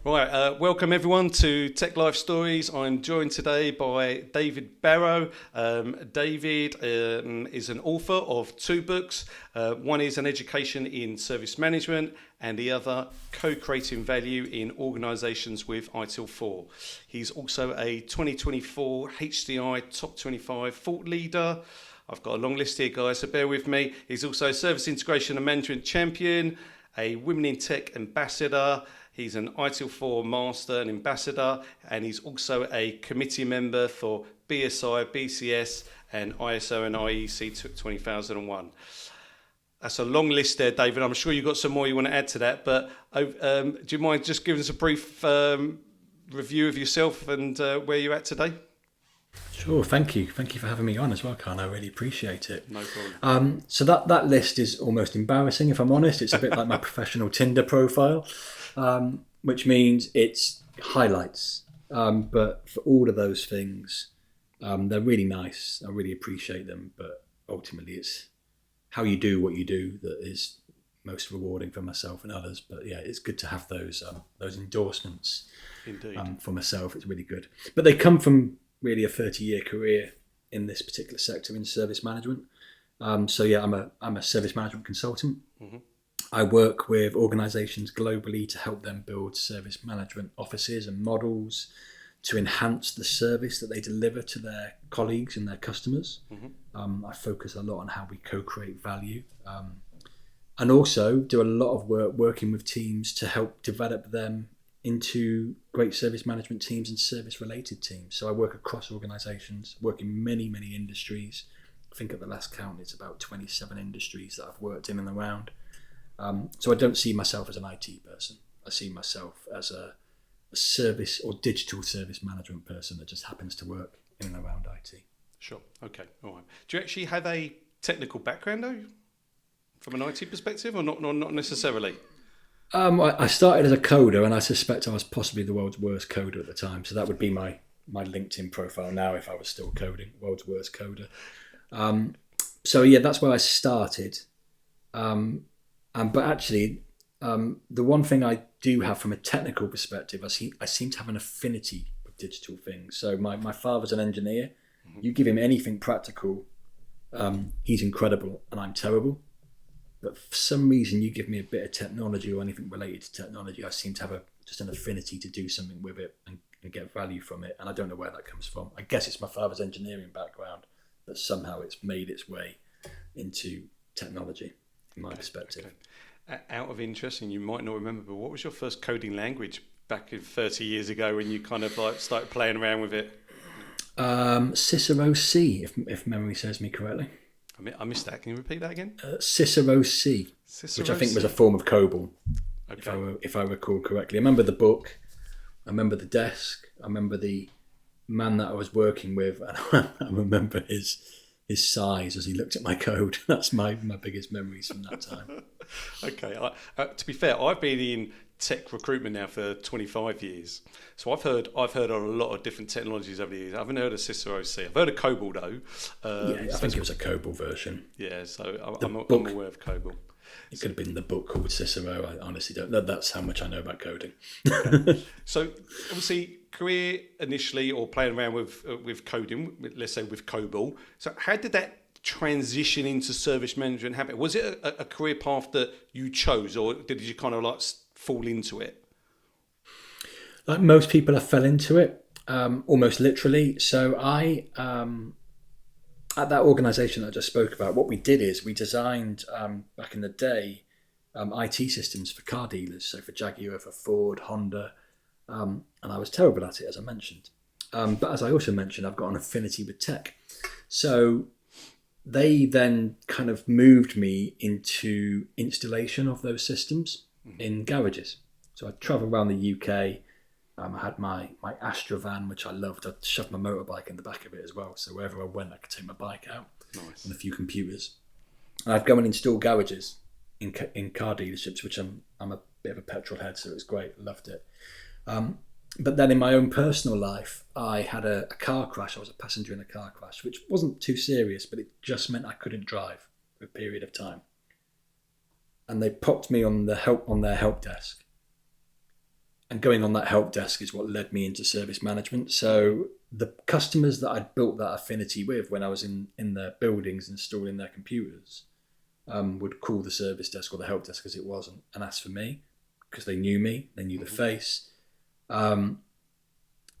Right, welcome everyone to Tech Life Stories. I'm joined today by David Barrow. David is an author of two books. One is An Education in Service Management and the other Co-Creating Value in Organisations with ITIL4. He's also a 2024 HDI Top 25 Thought Leader. I've got a long list here, guys, so bear with me. He's also a Service Integration and Management Champion, a Women in Tech Ambassador. He's an ITIL4 Master and Ambassador, and he's also a committee member for BSI, BCS, and ISO and IEC 20001. That's a long list there, David. I'm sure you've got some more you want to add to that, but do you mind just giving us a brief review of yourself and where you're at today? Sure, thank you. Thank you for having me on as well, Khan. I really appreciate it. No problem. So that list is almost embarrassing, if I'm honest. It's a bit like my professional Tinder profile, which means it's highlights. But for all of those things, they're really nice. I really appreciate them. But ultimately, it's how you do what you do that is most rewarding for myself and others. But yeah, it's good to have those endorsements. Indeed. For myself. It's really good. But they come from really a 30-year career in this particular sector in service management. So yeah, I'm a service management consultant. Mm-hmm. I work with organisations globally to help them build service management offices and models to enhance the service that they deliver to their colleagues and their customers. Mm-hmm. I focus a lot on how we co-create value, and also do a lot of work working with teams to help develop them into great service management teams and service related teams. So I work across organisations, work in many, many industries. I think at the last count it's about 27 industries that I've worked in and around. So I don't see myself as an IT person. I see myself as a service or digital service management person that just happens to work in and around IT. Sure, okay, all right. Do you actually have a technical background though, from an IT perspective, or not necessarily? I started as a coder, and I suspect I was possibly the world's worst coder at the time. So that would be my LinkedIn profile now if I was still coding, world's worst coder. So yeah, that's where I started. But actually, the one thing I do have from a technical perspective, I seem to have an affinity with digital things. So my father's an engineer. Mm-hmm. You give him anything practical, he's incredible, and I'm terrible. But for some reason, you give me a bit of technology or anything related to technology, I seem to have just an affinity to do something with it and get value from it. And I don't know where that comes from. I guess it's my father's engineering background, but somehow it's made its way into technology, in my perspective. Okay. Out of interest, and you might not remember, but what was your first coding language back in 30 years ago when you kind of like started playing around with it? Cicero C, if memory serves me correctly. I missed that. Can you repeat that again? Cicero C, which I think was a form of COBOL, okay. if I recall correctly. I remember the book, I remember the desk, I remember the man that I was working with, and I remember his size as he looked at my code. That's my biggest memories from that time. Okay. To be fair, I've been in tech recruitment now for 25 years. So I've heard a lot of different technologies over the years. I haven't heard of Cicero C. I've heard of COBOL though. I think it was a COBOL version. Yeah, so I'm aware of COBOL. It could have been the book called Cicero. I honestly don't know. That's how much I know about coding. Okay. So obviously career initially, or playing around with coding, let's say with COBOL. So how did that transition into service management happen? Was it a career path that you chose, or did you kind of like fall into it? Like most people, I fell into it, almost literally. So I, at that organisation that I just spoke about, what we did is we designed, back in the day, IT systems for car dealers. So for Jaguar, for Ford, Honda, and I was terrible at it, as I mentioned. But as I also mentioned, I've got an affinity with tech. So they then kind of moved me into installation of those systems in garages. So I'd travel around the UK. I had my Astra van, which I loved. I'd shove my motorbike in the back of it as well. So wherever I went, I could take my bike out. Nice. And a few computers. And I'd go and install garages in car dealerships, which I'm a bit of a petrol head, so it was great. Loved it. But then in my own personal life, I had a car crash. I was a passenger in a car crash, which wasn't too serious, but it just meant I couldn't drive for a period of time. And they popped me on their help desk. And going on that help desk is what led me into service management. So the customers that I'd built that affinity with when I was in their buildings installing their computers would call the service desk or the help desk, as it wasn't, and ask for me because they knew me, they knew the face. And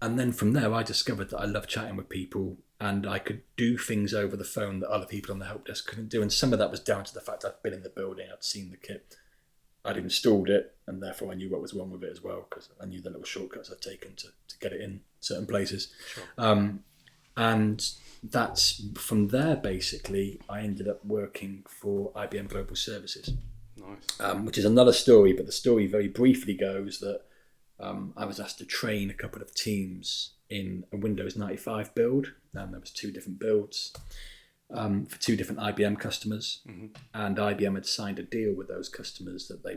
then from there, I discovered that I loved chatting with people and I could do things over the phone that other people on the help desk couldn't do. And some of that was down to the fact I'd been in the building, I'd seen the kit, I'd installed it, and therefore I knew what was wrong with it as well because I knew the little shortcuts I'd taken to get it in certain places. Sure. And that's from there, basically, I ended up working for IBM Global Services. Nice. Which is another story, but the story very briefly goes that I was asked to train a couple of teams in a Windows 95 build, and there was 2 different builds for 2 different IBM customers, and IBM had signed a deal with those customers that they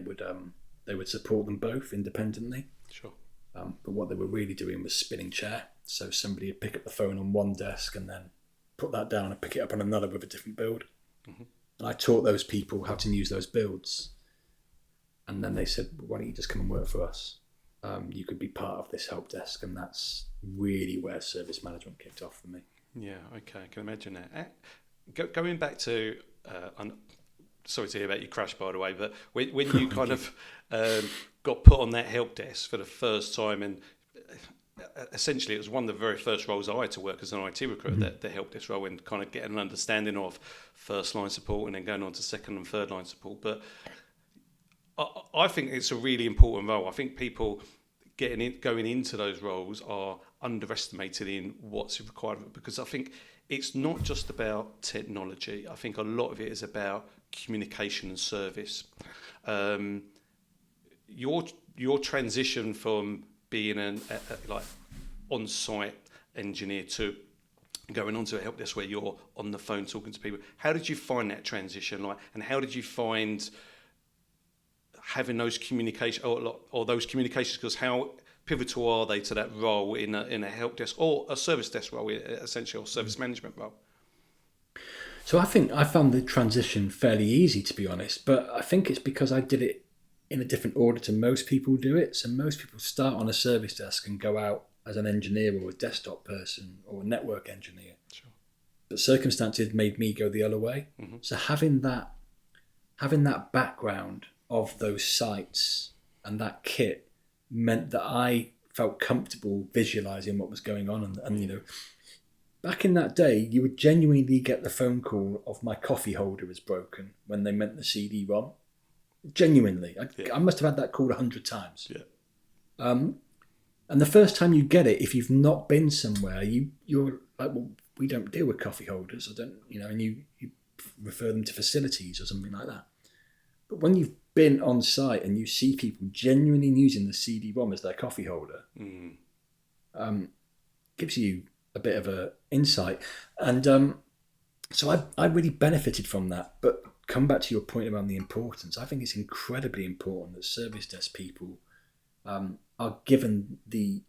would support them both independently. Sure. But what they were really doing was spinning chair. So somebody would pick up the phone on one desk and then put that down and pick it up on another with a different build. And I taught those people how to use those builds. And then they said, why don't you just come and work for us? You could be part of this help desk. And that's really where service management kicked off for me. Yeah, okay, I can imagine that. Going back to, I'm sorry to hear about your crash, by the way, but when you kind of got put on that help desk for the first time, and essentially it was one of the very first roles I had to work as an IT recruiter, the help desk role, and kind of getting an understanding of first line support and then going on to second and third line support. But I think it's a really important role. I think people going into those roles are underestimated in what's required, because I think it's not just about technology. I think a lot of it is about communication and service. Your transition from being an like on-site engineer to going onto a help desk where you're on the phone talking to people, how did you find that transition? And how did you find having those communication or those communication skills? How pivotal are they to that role in a help desk or a service desk role, essentially, or service management role? So I think I found the transition fairly easy, to be honest, but I think it's because I did it in a different order to most people do it. So most people start on a service desk and go out as an engineer or a desktop person or a network engineer. Sure. But circumstances made me go the other way. So having that background of those sites and that kit meant that I felt comfortable visualizing what was going on. And you know, back in that day, you would genuinely get the phone call of my coffee holder is broken when they meant the CD-ROM. Genuinely. I must have had that call 100 times. Yeah. And the first time you get it, if you've not been somewhere, you're like, well, we don't deal with coffee holders. I don't, you know, and you refer them to facilities or something like that. But when you've been on site and you see people genuinely using the CD-ROM as their coffee holder, gives you a bit of a insight. And so I really benefited from that. But come back to your point around the importance. I think it's incredibly important that service desk people are given the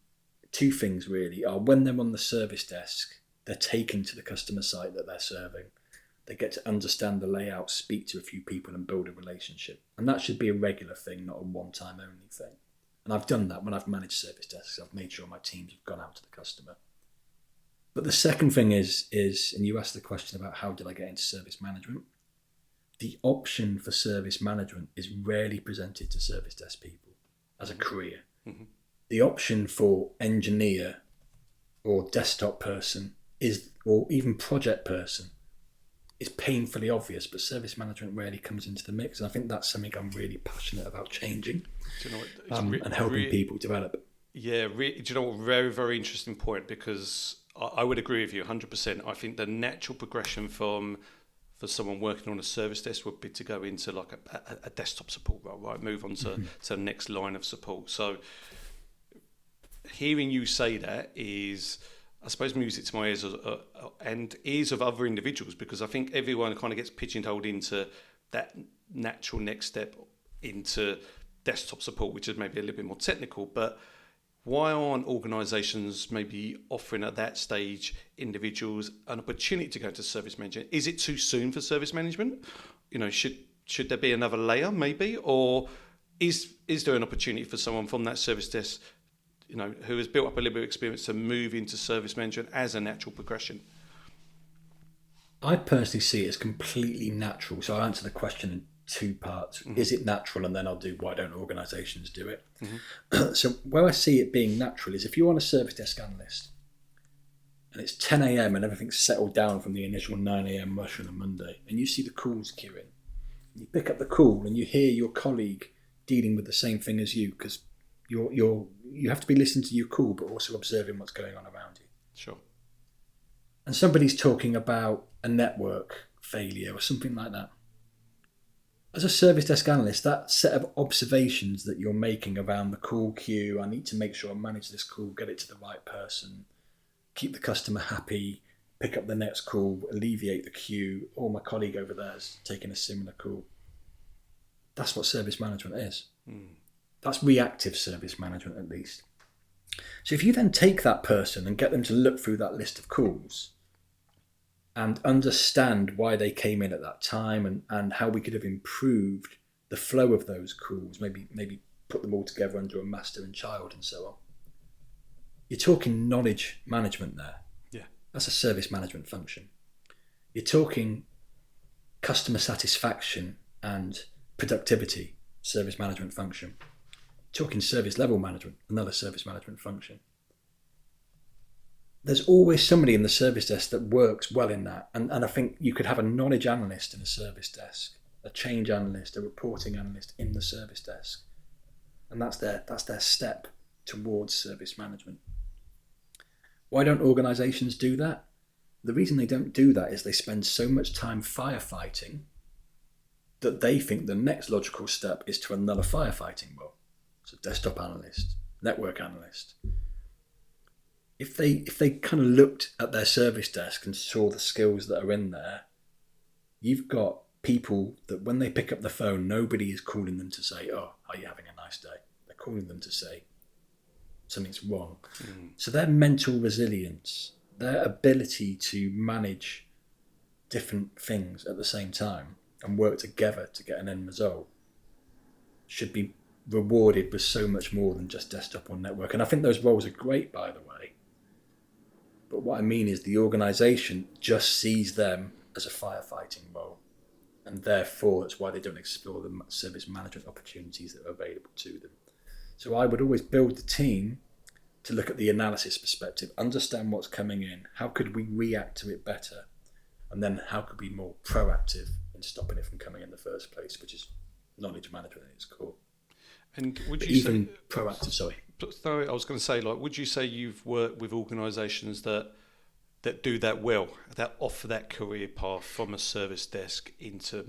2 things really are when they're on the service desk, they're taken to the customer site that they're serving. They get to understand the layout, speak to a few people and build a relationship. And that should be a regular thing, not a one-time only thing. And I've done that when I've managed service desks. I've made sure my teams have gone out to the customer. But the second thing is, and you asked the question about how did I get into service management? The option for service management is rarely presented to service desk people as a career. The option for engineer or desktop person or even project person is painfully obvious, but service management rarely comes into the mix. And I think that's something I'm really passionate about changing. Do you know what, and helping people develop. Yeah, do you know what? Very, very interesting point, because I would agree with you 100%. I think the natural progression for someone working on a service desk would be to go into like a desktop support role, right? Move on to the next line of support. So hearing you say that is, I suppose, music to my ears and ears of other individuals, because I think everyone kind of gets pigeonholed into that natural next step into desktop support, which is maybe a little bit more technical. But why aren't organisations maybe offering at that stage individuals an opportunity to go to service management? Is it too soon for service management? You know, should there be another layer maybe, or is there an opportunity for someone from that service desk, who has built up a little bit of experience to move into service management as a natural progression? I personally see it as completely natural. So I'll answer the question in two parts. Mm-hmm. Is it natural? And then I'll do why don't organisations do it? Mm-hmm. So where I see it being natural is if you want a service desk analyst and it's 10 a.m. and everything's settled down from the initial 9 a.m. rush on a Monday, and you see the calls queuing, you pick up the call and you hear your colleague dealing with the same thing as you, because you have to be listening to your call but also observing what's going on around you. Sure. And somebody's talking about a network failure or something like that. As a service desk analyst, that set of observations that you're making around the call queue, I need to make sure I manage this call, get it to the right person, keep the customer happy, pick up the next call, alleviate the queue, or my colleague over there is taking a similar call. That's what service management is. That's reactive service management, at least. So if you then take that person and get them to look through that list of calls and understand why they came in at that time and how we could have improved the flow of those calls, maybe put them all together under a master and child and so on. You're talking knowledge management there. Yeah. That's a service management function. You're talking customer satisfaction and productivity, service management function. You're talking service level management, another service management function. There's always somebody in the service desk that works well in that. And I think you could have a knowledge analyst in a service desk, a change analyst, a reporting analyst in the service desk. And that's their step towards service management. Why don't organisations do that? The reason they don't do that is they spend so much time firefighting that they think the next logical step is to another firefighting role. So desktop analyst, network analyst. If they kind of looked at their service desk and saw the skills that are in there, you've got people that when they pick up the phone, nobody is calling them to say, "Oh, are you having a nice day?" They're calling them to say something's wrong. So their mental resilience, their ability to manage different things at the same time and work together to get an end result should be rewarded with so much more than just desktop or network. And I think those roles are great, by the way. But what I mean is the organisation just sees them as a firefighting role. And therefore, that's why they don't explore the service management opportunities that are available to them. So I would always build the team to look at the analysis perspective, understand what's coming in, how could we react to it better, and then how could we be more proactive in stopping it from coming in the first place, which is knowledge management at its core. And would you even say, proactive? Sorry, I was going to say, would you say you've worked with organisations that do that well, that offer that career path from a service desk into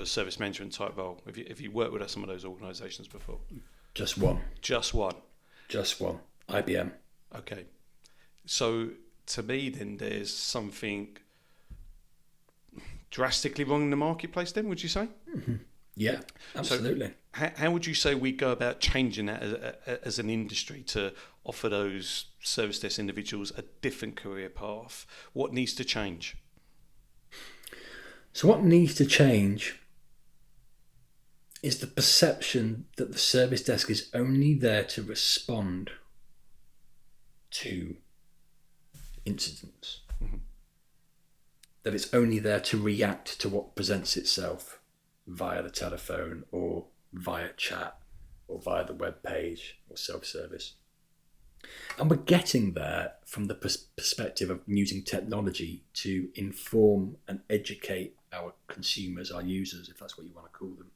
a service management type role? Have you worked with some of those organisations before? Just one. IBM. Okay. So to me then there's something drastically wrong in the marketplace then, would you say? Mm-hmm. Yeah, absolutely. So how would you say we go about changing that as an industry to offer those service desk individuals a different career path? What needs to change? So what needs to change is the perception that the service desk is only there to respond to incidents. Mm-hmm. That it's only there to react to what presents itself via the telephone or via chat or via the web page or self-service. And we're getting there from the perspective of using technology to inform and educate our consumers, our users, if that's what you want to call them,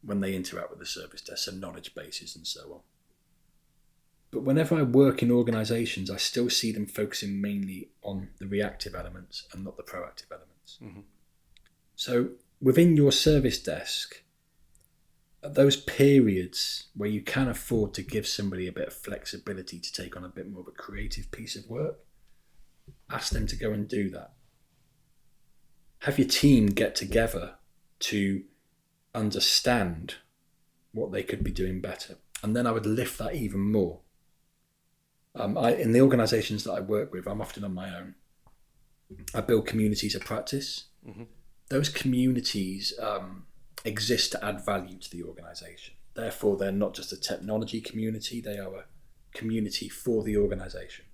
when they interact with the service desk, and knowledge bases and so on. But whenever I work in organisations, I still see them focusing mainly on the reactive elements and not the proactive elements. Mm-hmm. So within your service desk, at those periods where you can afford to give somebody a bit of flexibility to take on a bit more of a creative piece of work, ask them to go and do that. Have your team get together to understand what they could be doing better. And then I would lift that even more. In the organisations that I work with, I'm often on my own. I build communities of practice. Mm-hmm. Those communities exist to add value to the organisation. Therefore, they're not just a technology community, they are a community for the organisation.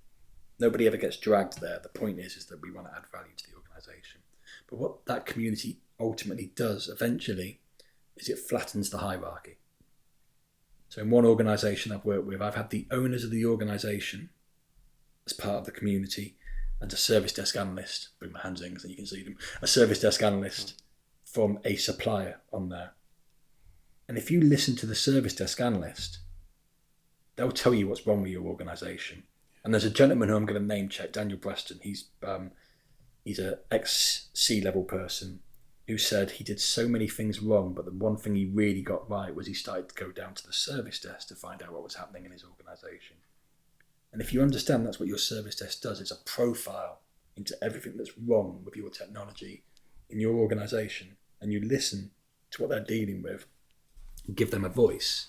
Nobody ever gets dragged there. The point is that we want to add value to the organisation. But what that community ultimately does eventually is it flattens the hierarchy. So in one organisation I've worked with, I've had the owners of the organisation as part of the community and a service desk analyst, bring my hands in so you can see them, a service desk analyst from a supplier on there. And if you listen to the service desk analyst, they'll tell you what's wrong with your organisation. And there's a gentleman who I'm going to name check, Daniel Preston. He's an ex-C-level person who said he did so many things wrong, but the one thing he really got right was he started to go down to the service desk to find out what was happening in his organisation. And if you understand that's what your service desk does, it's a profile into everything that's wrong with your technology in your organisation, and you listen to what they're dealing with and give them a voice,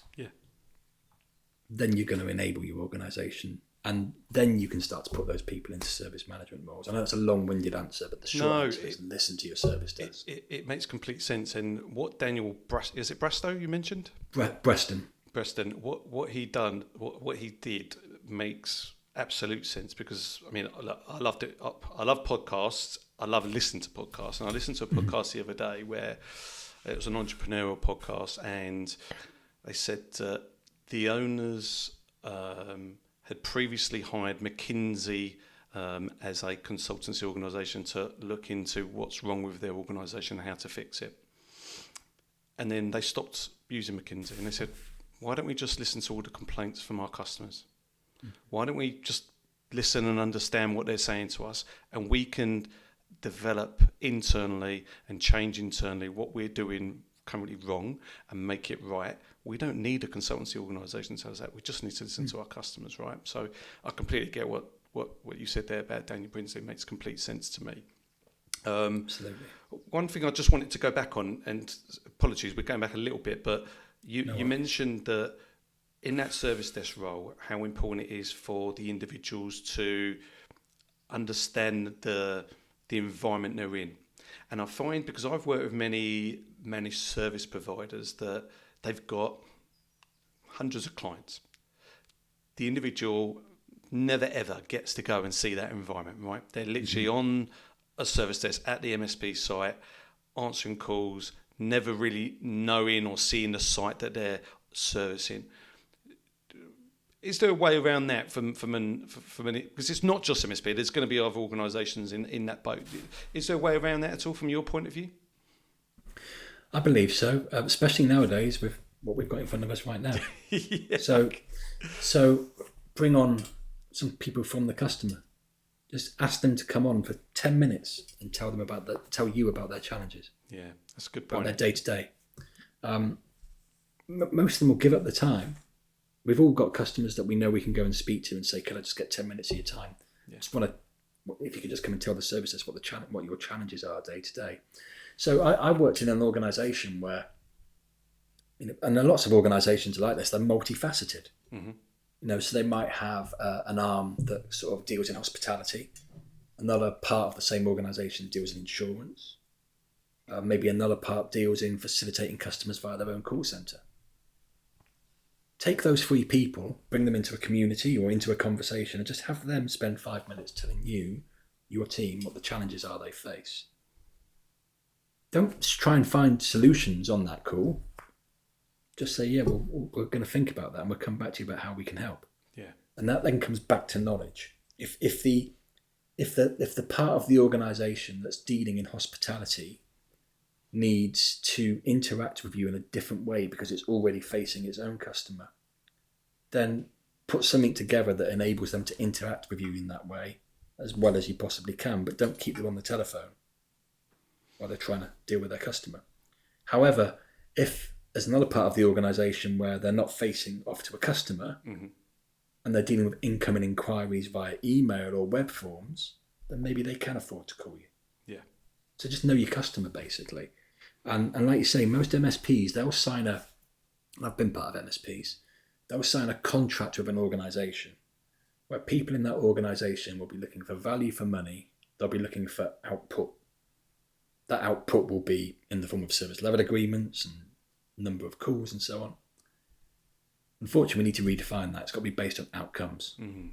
then you're going to enable your organisation. And then you can start to put those people into service management roles. I know it's a long-winded answer, but the short answer is listen to your service desk. It makes complete sense. And what Daniel, is it Brastow you mentioned? Preston. What he done, what he did makes absolute sense, because I mean, I loved it. I love podcasts. I love listening to podcasts. And I listened to a podcast the other day where it was an entrepreneurial podcast, and they said the owners had previously hired McKinsey as a consultancy organisation to look into what's wrong with their organisation and how to fix it. And then they stopped using McKinsey, and they said, why don't we just listen to all the complaints from our customers? Why don't we just listen and understand what they're saying to us, and we can develop internally and change internally what we're doing currently wrong and make it right. We don't need a consultancy organisation to tell us that. We just need to listen to our customers, right? So I completely get what you said there about Daniel Brinsley. It makes complete sense to me. Absolutely. One thing I just wanted to go back on, and apologies, we're going back a little bit, but you mentioned that in that service desk role, how important it is for the individuals to understand the environment they're in. And I find, because I've worked with many managed service providers, that they've got hundreds of clients. The individual never ever gets to go and see that environment, right? They're literally on a service desk at the MSP site, answering calls, never really knowing or seeing the site that they're servicing. Is there a way around that from because it's not just MSP, there's going to be other organisations in that boat. Is there a way around that at all from your point of view? I believe so, especially nowadays with what we've got in front of us right now. Yeah. So bring on some people from the customer. Just ask them to come on for 10 minutes and tell you about their challenges. Yeah, that's a good point. About their day-to-day. Most of them will give up the time. We've all got customers that we know we can go and speak to and say, can I just get 10 minutes of your time? Yeah. Just want to, if you could just come and tell the services what your challenges are day to day. So I worked in an organisation where, and lots of organisations are like this, they're multifaceted. Mm-hmm. So they might have an arm that sort of deals in hospitality. Another part of the same organisation deals in insurance. Maybe another part deals in facilitating customers via their own call centre. Take those 3 people, bring them into a community or into a conversation, and just have them spend 5 minutes telling you, your team, what the challenges are they face. Don't try and find solutions on that call. Just say, yeah, we're going to think about that, and we'll come back to you about how we can help. Yeah. And that then comes back to knowledge. If the part of the organisation that's dealing in hospitality needs to interact with you in a different way because it's already facing its own customer, then put something together that enables them to interact with you in that way as well as you possibly can, but don't keep them on the telephone while they're trying to deal with their customer. However, if there's another part of the organisation where they're not facing off to a customer, mm-hmm. and they're dealing with incoming inquiries via email or web forms, then maybe they can afford to call you. Yeah. So just know your customer, basically. And like you say, most MSPs, they'll sign I've been part of MSPs, they'll sign a contract with an organisation where people in that organisation will be looking for value for money, they'll be looking for output. That output will be in the form of service level agreements and number of calls and so on. Unfortunately, we need to redefine that. It's got to be based on outcomes. Mm-hmm.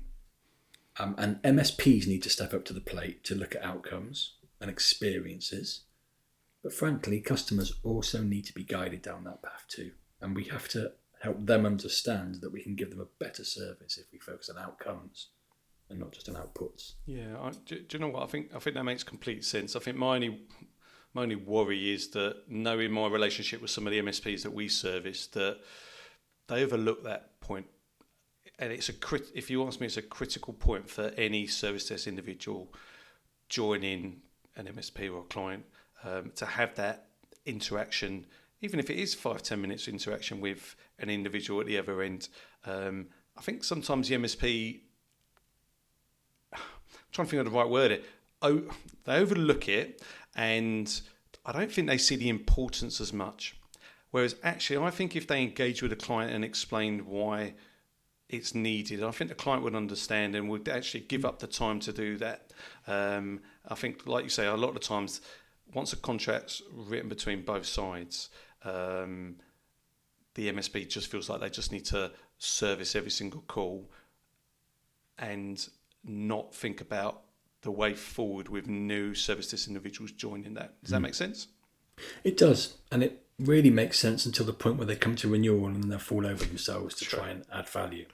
And MSPs need to step up to the plate to look at outcomes and experiences. But frankly, customers also need to be guided down that path too. And we have to help them understand that we can give them a better service if we focus on outcomes and not just on outputs. Yeah, do you know what? I think that makes complete sense. I think my only worry is that, knowing my relationship with some of the MSPs that we service, that they overlook that point. And if you ask me, it's a critical point for any service desk individual joining an MSP or a client, to have that interaction, even if it is 5-10 minutes interaction with an individual at the other end. I think sometimes the MSP, I'm trying to think of the right word, they overlook it, and I don't think they see the importance as much. Whereas actually, I think if they engage with a client and explain why it's needed, I think the client would understand and would actually give up the time to do that. I think, like you say, a lot of the times, once a contract's written between both sides, the MSP just feels like they just need to service every single call and not think about the way forward with new service desk individuals joining that. Does that make sense? It does, and it really makes sense until the point where they come to renewal and then they'll fall over themselves to try and add value.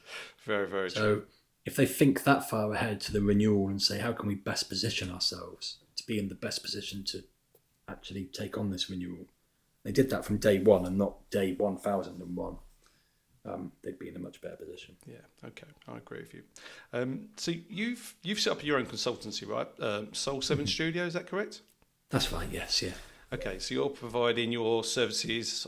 Very, very so true. If they think that far ahead to the renewal and say, how can we best position ourselves to be in the best position to actually take on this renewal? They did that from day one and not day 1001. They'd be in a much better position. Yeah, okay, I agree with you. So you've set up your own consultancy, right? Soul 7 Studio, is that correct? That's right, yes, yeah. Okay, so you're providing your services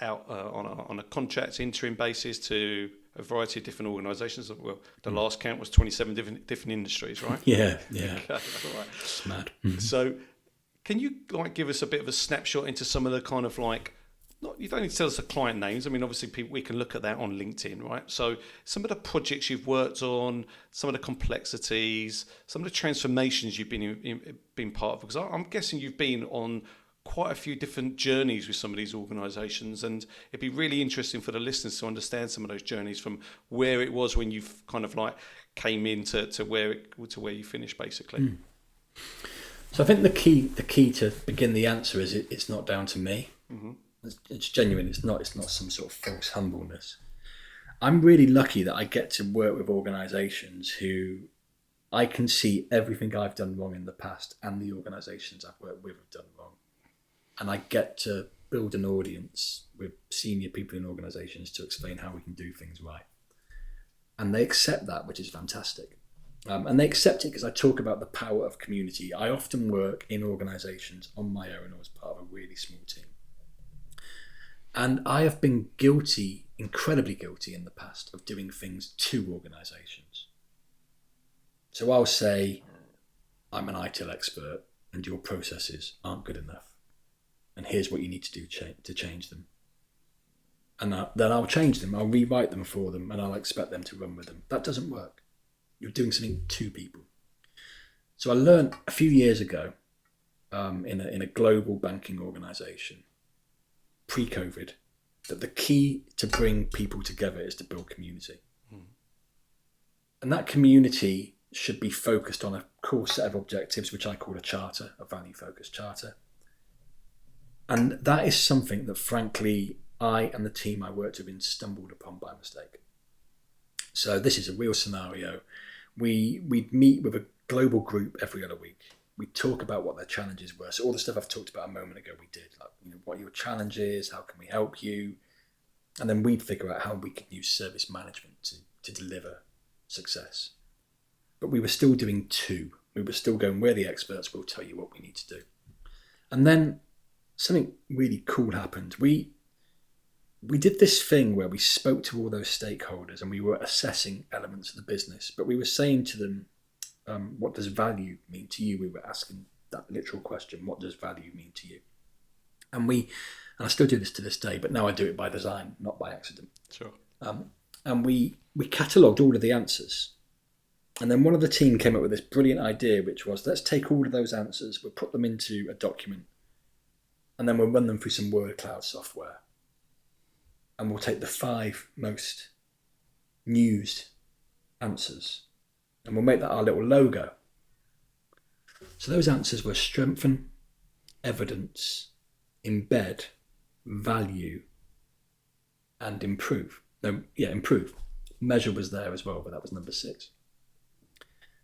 out on a contract interim basis to a variety of different organisations. Well, the last count was 27 different industries, right? Yeah. Okay, all right. It's mad. So, can you give us a bit of a snapshot into some of the kind of you don't need to tell us the client names. I mean, obviously, we can look at that on LinkedIn, right? So, some of the projects you've worked on, some of the complexities, some of the transformations you've been part of. Because I'm guessing you've been on quite a few different journeys with some of these organisations, and it'd be really interesting for the listeners to understand some of those journeys from where it was when you've kind of came in to where you finished, basically. So I think the key to begin the answer is it's not down to me. Mm-hmm. It's genuine. It's not some sort of false humbleness. I'm really lucky that I get to work with organisations who I can see everything I've done wrong in the past and the organisations I've worked with have done wrong. And I get to build an audience with senior people in organisations to explain how we can do things right. And they accept that, which is fantastic. And they accept it because I talk about the power of community. I often work in organisations on my own or as part of a really small team. And I have been guilty, incredibly guilty in the past, of doing things to organisations. So I'll say, I'm an ITIL expert and your processes aren't good enough. And here's what you need to do to change them. And then I'll change them, I'll rewrite them for them, and I'll expect them to run with them. That doesn't work. You're doing something to people. So I learned a few years ago in a global banking organisation, pre-COVID, that the key to bring people together is to build community. And that community should be focused on a core set of objectives, which I call a charter, a value-focused charter. And that is something that, frankly, I and the team I worked with stumbled upon by mistake. So this is a real scenario. We'd meet with a global group every other week. We'd talk about what their challenges were. So all the stuff I've talked about a moment ago, we did. What are your challenges? How can we help you? And then we'd figure out how we could use service management to deliver success. But we were still doing two. We were still going, we're the experts, we'll tell you what we need to do. And then something really cool happened. We did this thing where we spoke to all those stakeholders and we were assessing elements of the business, but we were saying to them, what does value mean to you? We were asking that literal question, what does value mean to you? And I still do this to this day, but now I do it by design, not by accident. Sure. And we catalogued all of the answers. And then one of the team came up with this brilliant idea, which was, let's take all of those answers, we'll put them into a document, and then we'll run them through some word cloud software. And we'll take the 5 most news answers. And we'll make that our little logo. So those answers were strengthen, evidence, embed, value, and improve. Improve. Measure was there as well, but that was number 6.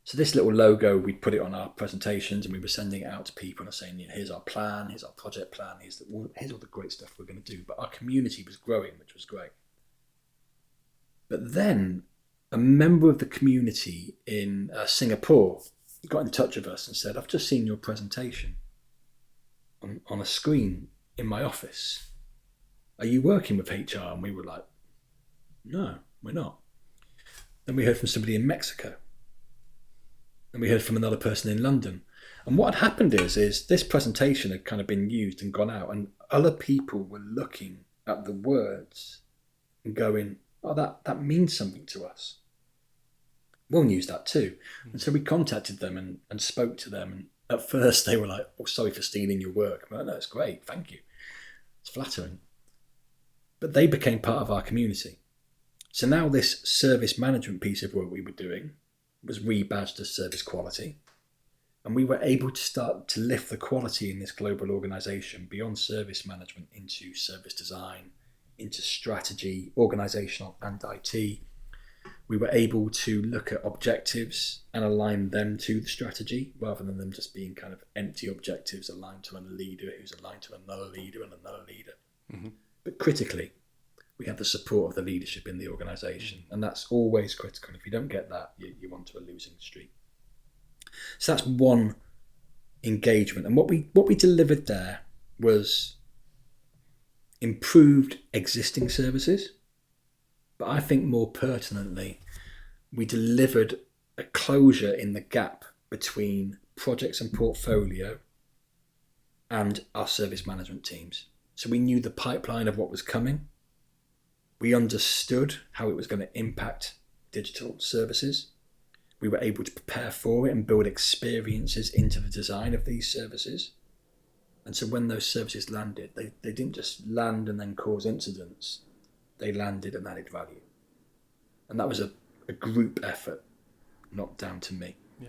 So this little logo, we'd put it on our presentations and we were sending it out to people and saying, here's our plan, here's our project plan, here's all the great stuff we're going to do. But our community was growing, which was great. But then a member of the community in Singapore got in touch with us and said, I've just seen your presentation on a screen in my office. Are you working with HR? And we were like, no, we're not. Then we heard from somebody in Mexico. And we heard from another person in London. And what had happened is this presentation had kind of been used and gone out, and other people were looking at the words and going, oh, that means something to us. We'll use that too. And so we contacted them and spoke to them. And at first they were like, oh, sorry for stealing your work. Well, no, it's great. Thank you. It's flattering. But they became part of our community. So now this service management piece of work we were doing was rebadged as service quality. And we were able to start to lift the quality in this global organisation beyond service management into service design, into strategy, organisational and IT. We were able to look at objectives and align them to the strategy rather than them just being kind of empty objectives aligned to a leader who's aligned to another leader and another leader. Mm-hmm. But critically, we have the support of the leadership in the organisation, and that's always critical. If you don't get that, you're onto a losing streak. So that's one engagement, and what we delivered there was improved existing services, but I think more pertinently, we delivered a closure in the gap between projects and portfolio and our service management teams. So we knew the pipeline of what was coming. We understood how it was going to impact digital services. We were able to prepare for it and build experiences into the design of these services. And so when those services landed, they didn't just land and then cause incidents. They landed and added value. And that was a group effort, not down to me. Yeah.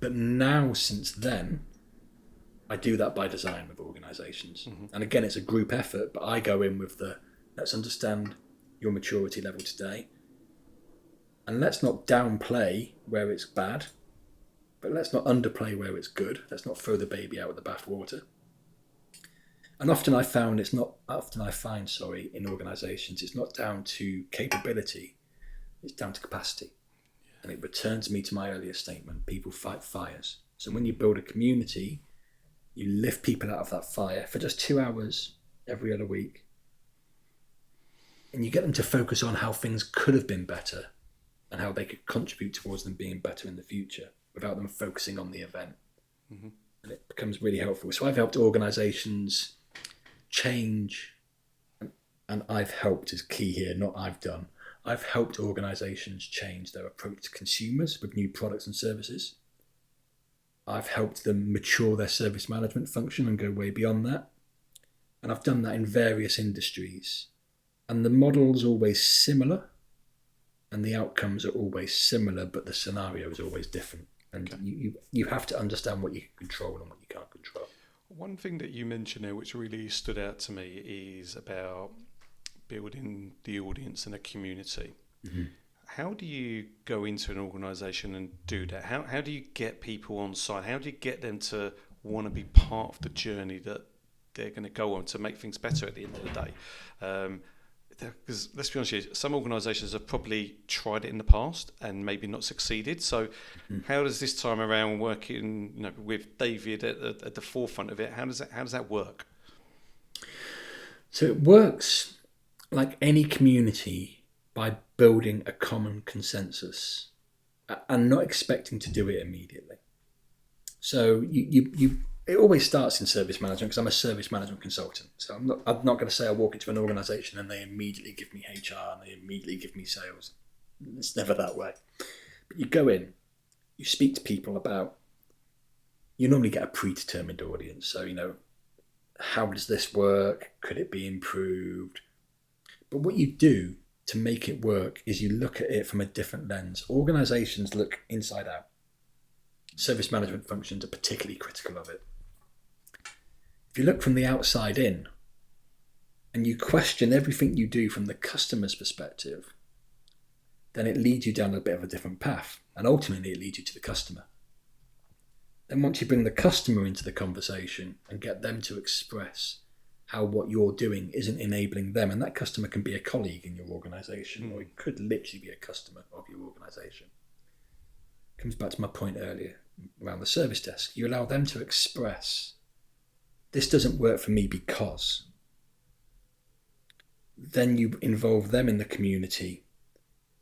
But now, since then, I do that by design with organisations. Mm-hmm. And again, it's a group effort, but I go in with let's understand your maturity level today. And let's not downplay where it's bad, but let's not underplay where it's good. Let's not throw the baby out with the bathwater. And often I find in organisations, it's not down to capability, it's down to capacity. Yeah. And it returns me to my earlier statement, people fight fires. So when you build a community, you lift people out of that fire for just 2 hours every other week. And you get them to focus on how things could have been better and how they could contribute towards them being better in the future without them focusing on the event. Mm-hmm. And it becomes really helpful. So I've helped organisations change, and I've helped is key here, not I've done. I've helped organisations change their approach to consumers with new products and services. I've helped them mature their service management function and go way beyond that. And I've done that in various industries. And the model's always similar and the outcomes are always similar, but the scenario is always different. And okay. you have to understand what you can control and what you can't control. One thing that you mentioned there which really stood out to me is about building the audience and a community. Mm-hmm. How do you go into an organisation and do that? How do you get people on side? How do you get them to want to be part of the journey that they're going to go on to make things better at the end of the day? Because let's be honest with you, some organisations have probably tried it in the past and maybe not succeeded. So how does this time around working with David at the forefront of it, how does that work? So it works like any community by building a common consensus and not expecting to do it immediately. So it always starts in service management because I'm a service management consultant. So I'm not going to say I walk into an organisation and they immediately give me HR and they immediately give me sales. It's never that way. But you go in, you speak to people about, you normally get a predetermined audience. So, how does this work? Could it be improved? But what you do to make it work is you look at it from a different lens. Organizations look inside out. Service management functions are particularly critical of it. If you look from the outside in and you question everything you do from the customer's perspective, then it leads you down a bit of a different path, and ultimately it leads you to the customer. Then once you bring the customer into the conversation and get them to express how what you're doing isn't enabling them, and that customer can be a colleague in your organisation, or it could literally be a customer of your organisation. Comes back to my point earlier around the service desk. You allow them to express, this doesn't work for me because. Then you involve them in the community.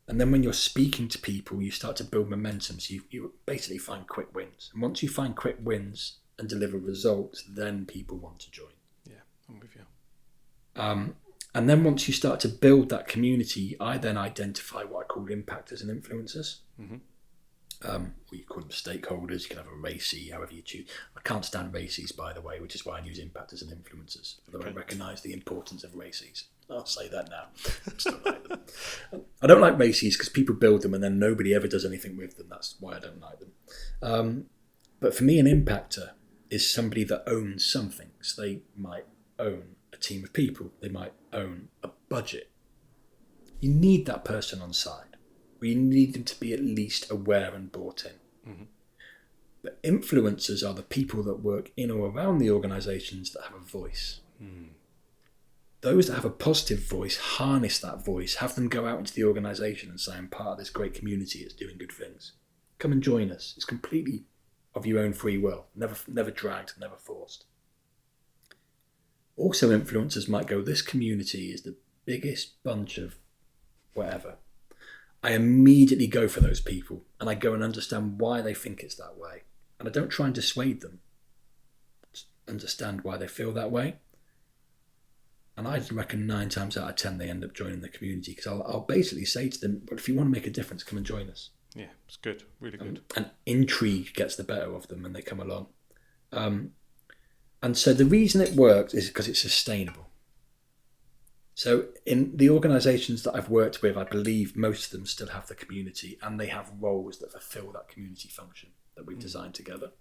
And then when you're speaking to people, you start to build momentum. So you basically find quick wins. And once you find quick wins and deliver results, then people want to join. Yeah, I'm with you. And then once you start to build that community, I then identify what I call impactors and influencers. Mm-hmm. Or you call them stakeholders. You can have a RACI, however you choose. I can't stand RACIs, by the way, which is why I use impactors and influencers. Although I recognise the importance of RACIs. I'll say that now. I just don't like them. I don't like RACIs because people build them and then nobody ever does anything with them. That's why I don't like them. But for me, an impactor is somebody that owns something. So they might own a team of people. They might own a budget. You need that person on side. Or you need them to be at least aware and bought in. Mm-hmm. But influencers are the people that work in or around the organisations that have a voice. Mm. Those that have a positive voice, harness that voice, have them go out into the organisation and say, I'm part of this great community that's doing good things. Come and join us. It's completely of your own free will, never dragged, never forced. Also, influencers might go, this community is the biggest bunch of whatever. I immediately go for those people and I go and understand why they think it's that way. And I don't try and dissuade them. Just understand why they feel that way. And I reckon 9 times out of 10 they end up joining the community because I'll basically say to them, well, if you want to make a difference, come and join us. Yeah, it's good, really good. And intrigue gets the better of them when they come along. And so the reason it works is because it's sustainable. So in the organisations that I've worked with, I believe most of them still have the community and they have roles that fulfil that community function that we've designed together.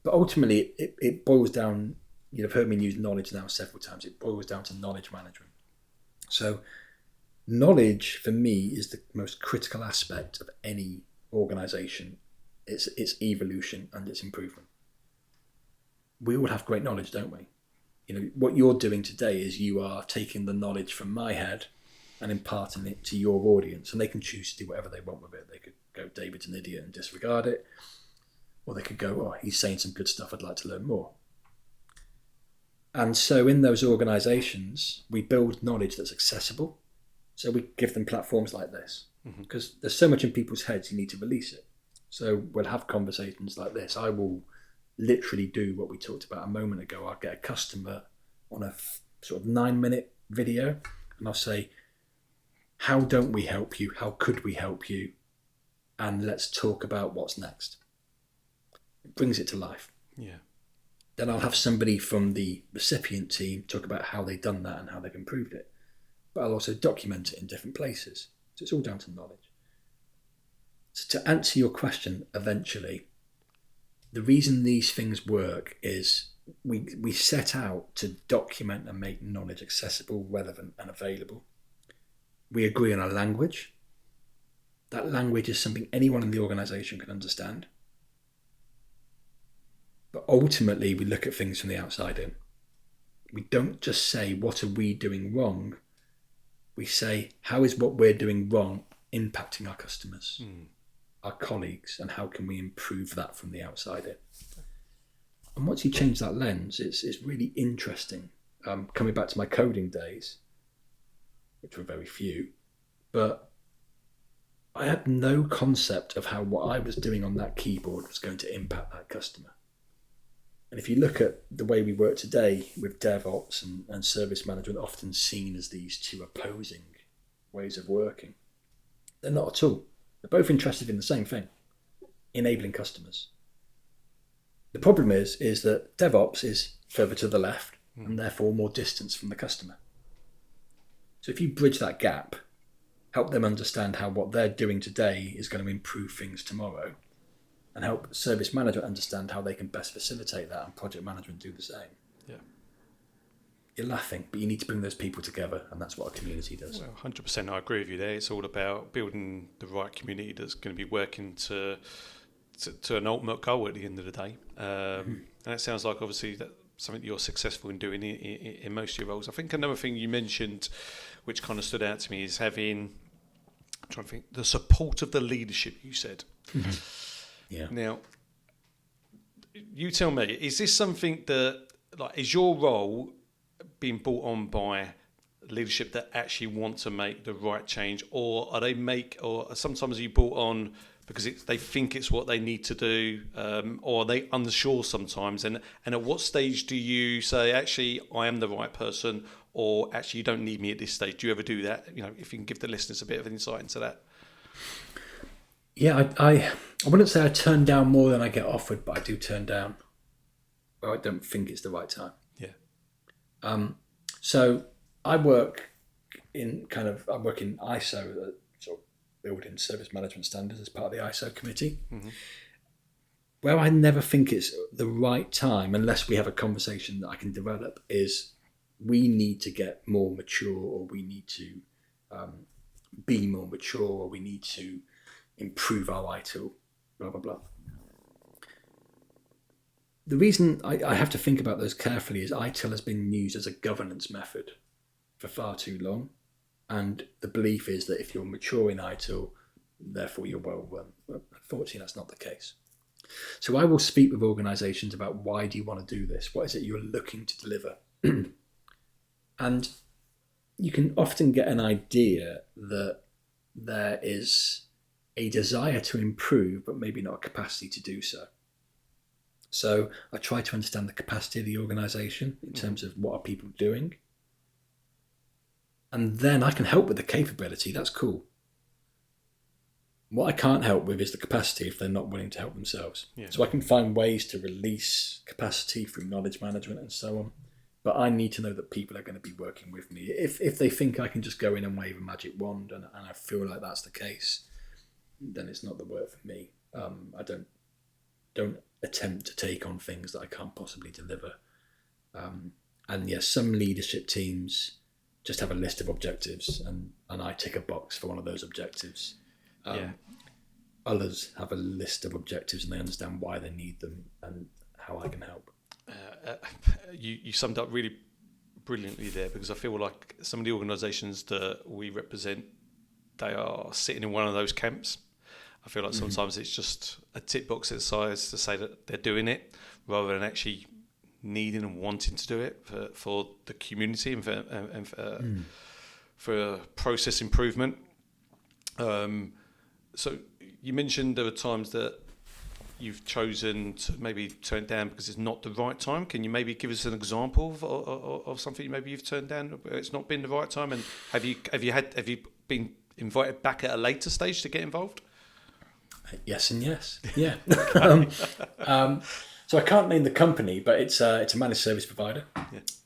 But ultimately, it boils down. You've heard me use knowledge now several times. It boils down to knowledge management. So knowledge, for me, is the most critical aspect of any organisation. It's evolution and its improvement. We all have great knowledge, don't we? What you're doing today is you are taking the knowledge from my head and imparting it to your audience, and they can choose to do whatever they want with it. They could go, David's an idiot, and disregard it. Or they could go, oh, he's saying some good stuff, I'd like to learn more. And so in those organisations, we build knowledge that's accessible. So we give them platforms like this because there's so much in people's heads, you need to release it. So we'll have conversations like this. I will literally do what we talked about a moment ago. I'll get a customer on a sort of 9-minute video and I'll say, how don't we help you? How could we help you? And let's talk about what's next. It brings it to life. Yeah. Then I'll have somebody from the recipient team talk about how they've done that and how they've improved it. But I'll also document it in different places. So it's all down to knowledge. So to answer your question, eventually, the reason these things work is we set out to document and make knowledge accessible, relevant and available. We agree on a language. That language is something anyone in the organisation can understand. But ultimately, we look at things from the outside in. We don't just say, what are we doing wrong? We say, how is what we're doing wrong impacting our customers, our colleagues, and how can we improve that from the outside in? And once you change that lens, it's really interesting. Coming back to my coding days, which were very few, but I had no concept of how what I was doing on that keyboard was going to impact that customer. And if you look at the way we work today with DevOps and service management, often seen as these two opposing ways of working, they're not at all. They're both interested in the same thing, enabling customers. The problem is that DevOps is further to the left and therefore more distance from the customer. So if you bridge that gap, help them understand how what they're doing today is going to improve things tomorrow, and help service management understand how they can best facilitate that, and project management do the same. Yeah. You're laughing, but you need to bring those people together, and that's what a community does. Well, 100%, I agree with you there. It's all about building the right community that's going to be working to an ultimate goal at the end of the day. And it sounds like obviously that something you're successful in doing in most of your roles. I think another thing you mentioned, which kind of stood out to me, is having, I'm trying to think, the support of the leadership, you said. Yeah. Now, you tell me, is this something that, like, is your role being brought on by leadership that actually want to make the right change, or or sometimes are you brought on because they think it's what they need to do, or are they unsure sometimes? And at what stage do you say, actually, I am the right person, or actually, you don't need me at this stage? Do you ever do that? You know, if you can give the listeners a bit of an insight into that. Yeah, I wouldn't say I turn down more than I get offered, but I do turn down where I don't think it's the right time. Yeah. So I work in ISO, sort of building service management standards as part of the ISO committee. Where I never think it's the right time, unless we have a conversation that I can develop, is we need to get more mature, or we need to be more mature, or we need to improve our ITIL, blah, blah, blah. The reason I have to think about those carefully is ITIL has been used as a governance method for far too long. And the belief is that if you're mature in ITIL, therefore you're well run. But unfortunately, that's not the case. So I will speak with organisations about, why do you want to do this? What is it you're looking to deliver? And you can often get an idea that there is a desire to improve, but maybe not a capacity to do so. So I try to understand the capacity of the organisation in terms of what are people doing. And then I can help with the capability. That's cool. What I can't help with is the capacity if they're not willing to help themselves. Yeah. So I can find ways to release capacity through knowledge management and so on. But I need to know that people are going to be working with me. If they think I can just go in and wave a magic wand, and I feel like that's the case, then it's not the work for me. I don't attempt to take on things that I can't possibly deliver. And yes, some leadership teams just have a list of objectives, and I tick a box for one of those objectives. Others have a list of objectives, and they understand why they need them and how I can help. You summed up really brilliantly there, because I feel like some of the organisations that we represent, they are sitting in one of those camps. I feel like sometimes it's just a tick box exercise to say that they're doing it, rather than actually needing and wanting to do it for the community and for process improvement. So you mentioned there were times that you've chosen to maybe turn down because it's not the right time. Can you maybe give us an example of something maybe you've turned down where it's not been the right time? And have you been invited back at a later stage to get involved? Yes and yes. Yeah. So I can't name the company, but it's a managed service provider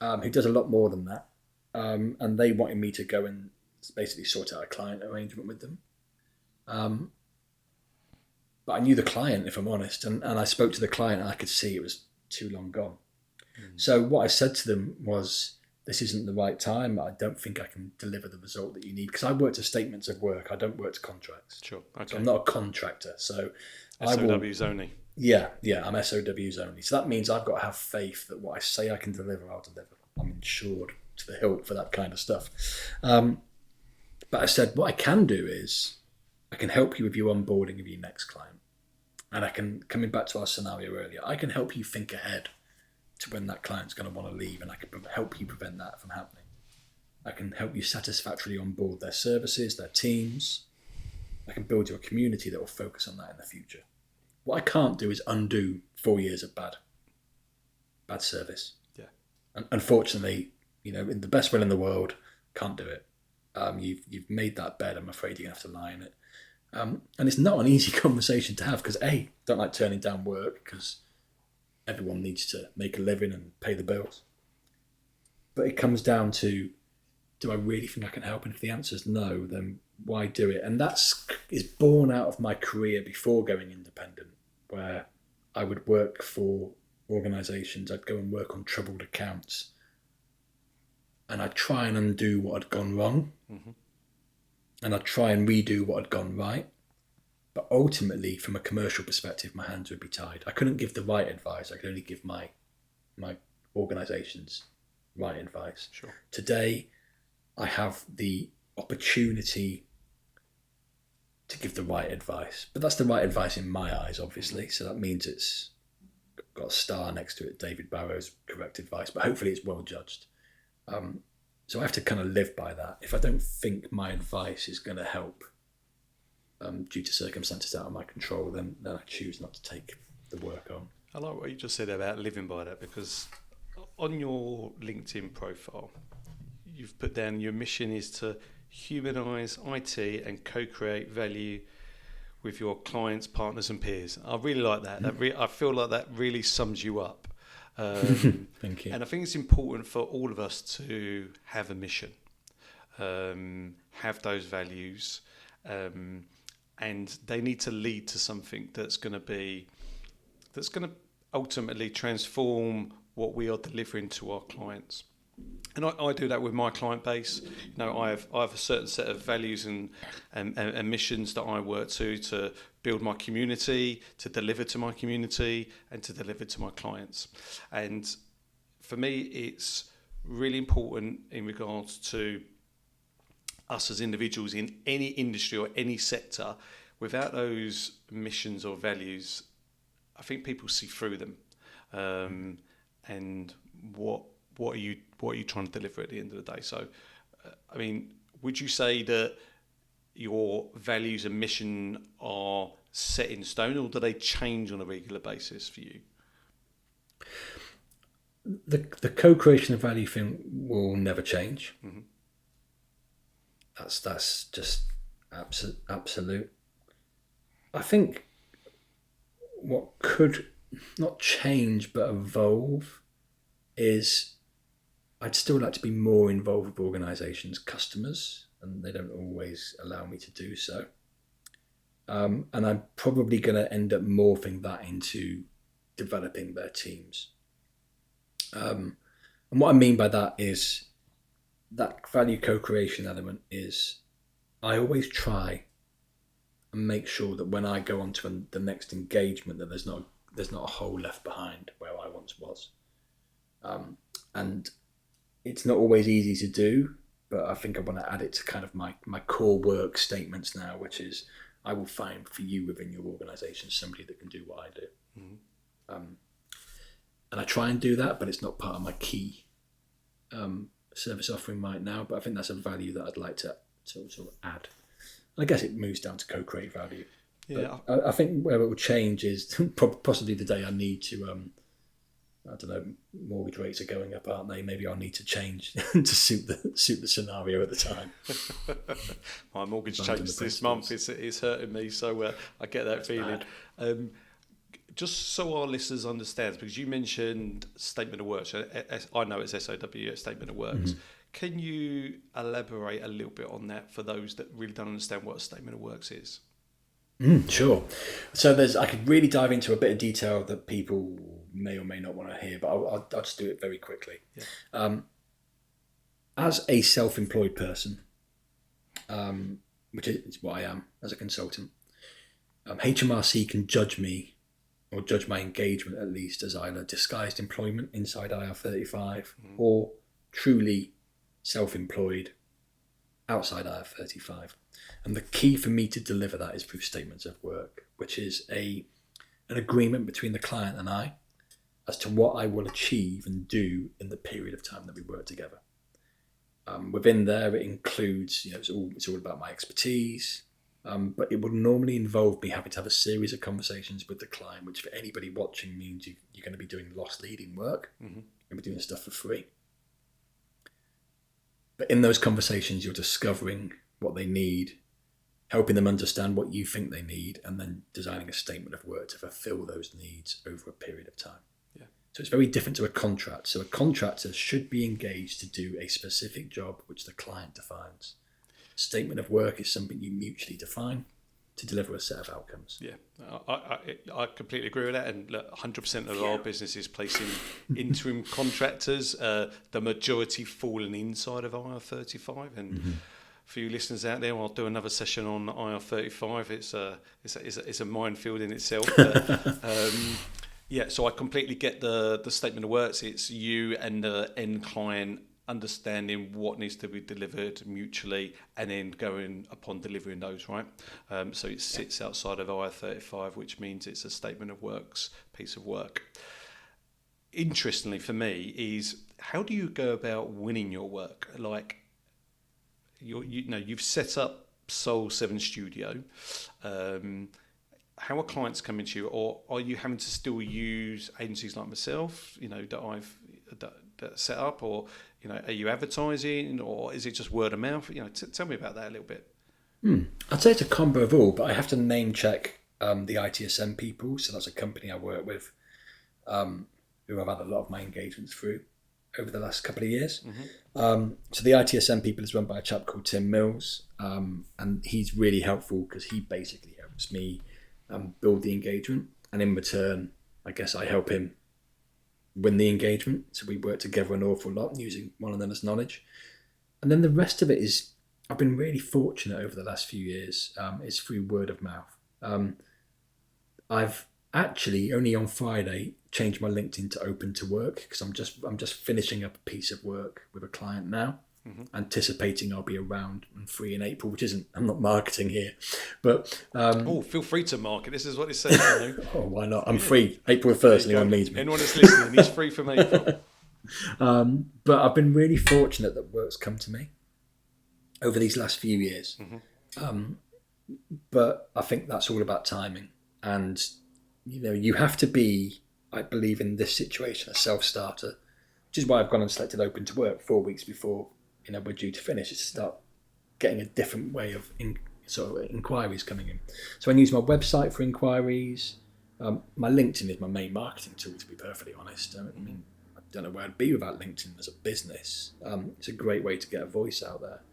who does a lot more than that. And they wanted me to go and basically sort out a client arrangement with them. But I knew the client, if I'm honest, and I spoke to the client and I could see it was too long gone. So what I said to them was, this isn't the right time. I don't think I can deliver the result that you need, because I work to statements of work. I don't work to contracts. Sure. Okay. So I'm not a contractor. So SOWs only. Yeah, I'm SOWs only. So that means I've got to have faith that what I say I can deliver, I'll deliver. I'm insured to the hilt for that kind of stuff. But I said, what I can do is I can help you with your onboarding of your next client. And I can, coming back to our scenario earlier, I can help you think ahead to when that client's going to want to leave, and I can help you prevent that from happening. I can help you satisfactorily onboard their services, their teams. I can build you a community that will focus on that in the future. What I can't do is undo 4 years of bad service. Yeah. And unfortunately, in the best will in the world, can't do it. You've made that bed. I'm afraid you're going to have to lie in it. And it's not an easy conversation to have, because don't like turning down work, because everyone needs to make a living and pay the bills. But it comes down to, do I really think I can help? And if the answer is no, then why do it? And is born out of my career before going independent, where I would work for organisations. I'd go and work on troubled accounts, and I'd try and undo what had gone wrong, and I'd try and redo what had gone right. But ultimately, from a commercial perspective, my hands would be tied. I couldn't give the right advice. I could only give my organisations right advice. Sure. Today, I have the opportunity to give the right advice. But that's the right advice in my eyes, obviously. So that means it's got a star next to it, David Barrow's correct advice. But hopefully it's well judged. So I have to kind of live by that. If I don't think my advice is going to help due to circumstances out of my control, then I choose not to take the work on. I like what you just said about living by that, because on your LinkedIn profile, you've put down your mission is to humanise IT and co-create value with your clients, partners and peers. I really like that. I feel like that really sums you up. Thank you. And I think it's important for all of us to have a mission, have those values, and they need to lead to something that's going to ultimately transform what we are delivering to our clients. And I do that with my client base. I have a certain set of values and missions that I work to build my community, to deliver to my community, and to deliver to my clients. And for me, it's really important in regards to us as individuals in any industry or any sector. Without those missions or values, I think people see through them. And what are you trying to deliver at the end of the day? So, I mean, would you say that your values and mission are set in stone, or do they change on a regular basis for you? The co-creation of value thing will never change. Mm-hmm. That's just absolute. I think what could not change but evolve is I'd still like to be more involved with organisations' customers, and they don't always allow me to do so. And I'm probably going to end up morphing that into developing their teams. And what I mean by that is that value co-creation element is I always try and make sure that when I go on to the next engagement that there's not a hole left behind where I once was. And it's not always easy to do, but I think I want to add it to kind of my core work statements now, which is I will find for you within your organisation somebody that can do what I do. Mm-hmm. And I try and do that, but it's not part of my key service offering right now. But I think that's a value that I'd like to sort of add. And I guess it moves down to co-create value. Yeah, I think where it will change is possibly the day I need to. I don't know. Mortgage rates are going up, aren't they? Maybe I'll need to change to suit the scenario at the time. My mortgage changed this month. It's hurting me, so I get that feeling. Just so our listeners understand, because you mentioned statement of works. I know it's SOW, statement of works. Mm-hmm. Can you elaborate a little bit on that for those that really don't understand what a statement of works is? Sure. So I could really dive into a bit of detail that people may or may not want to hear, but I'll just do it very quickly. Yeah. As a self-employed person, which is what I am as a consultant, HMRC can judge me, or judge my engagement at least, as either disguised employment inside IR35 or truly self-employed outside IR35. And the key for me to deliver that is through statements of work, which is an agreement between the client and I as to what I will achieve and do in the period of time that we work together. Within there, it includes, it's all about my expertise, but it would normally involve me having to have a series of conversations with the client, which for anybody watching means you're going to be doing loss leading work. Mm-hmm. You're going to be doing stuff for free. But in those conversations, you're discovering what they need, helping them understand what you think they need, and then designing a statement of work to fulfill those needs over a period of time. Yeah. So it's very different to a contract. So a contractor should be engaged to do a specific job which the client defines. Statement of work is something you mutually define to deliver a set of outcomes. Yeah, I completely agree with that. And look, 100% of our business is placing interim contractors. The majority falling inside of IR35. And for you listeners out there, I'll do another session on IR35. It's a minefield in itself. But, yeah, so I completely get the statement of works. It's you and the end client understanding what needs to be delivered mutually and then going upon delivering those, right? So it sits outside of IR35, which means it's a statement of works piece of work. Interestingly for me is, how do you go about winning your work? Like, you've set up Soul 7 Studio. How are clients coming to you, or are you having to still use agencies like myself, that I've that set up, or are you advertising, or is it just word of mouth? Tell me about that a little bit. I'd say it's a combo of all, but I have to name check the ITSM people. So that's a company I work with, who I've had a lot of my engagements through over the last couple of years. So the ITSM people is run by a chap called Tim Mills, and he's really helpful because he basically helps me build the engagement, and in return, I guess I help him win the engagement. So we work together an awful lot using one another's knowledge. And then the rest of it is, I've been really fortunate over the last few years. It's through word of mouth. I've actually only on Friday changed my LinkedIn to open to work because I'm just finishing up a piece of work with a client now, anticipating I'll be around and free in April, I'm not marketing here, but feel free to market. This is what it says. Oh, why not? I'm free April 1st. Anyone needs me. Anyone that's listening, he's free from April. But I've been really fortunate that work's come to me over these last few years. But I think that's all about timing, and you have to be, I believe in this situation, a self-starter, which is why I've gone and selected open to work 4 weeks before we're due to finish, is to start getting a different way of inquiries coming in. So I use my website for inquiries. My LinkedIn is my main marketing tool, to be perfectly honest. I don't know where I'd be without LinkedIn as a business. It's a great way to get a voice out there.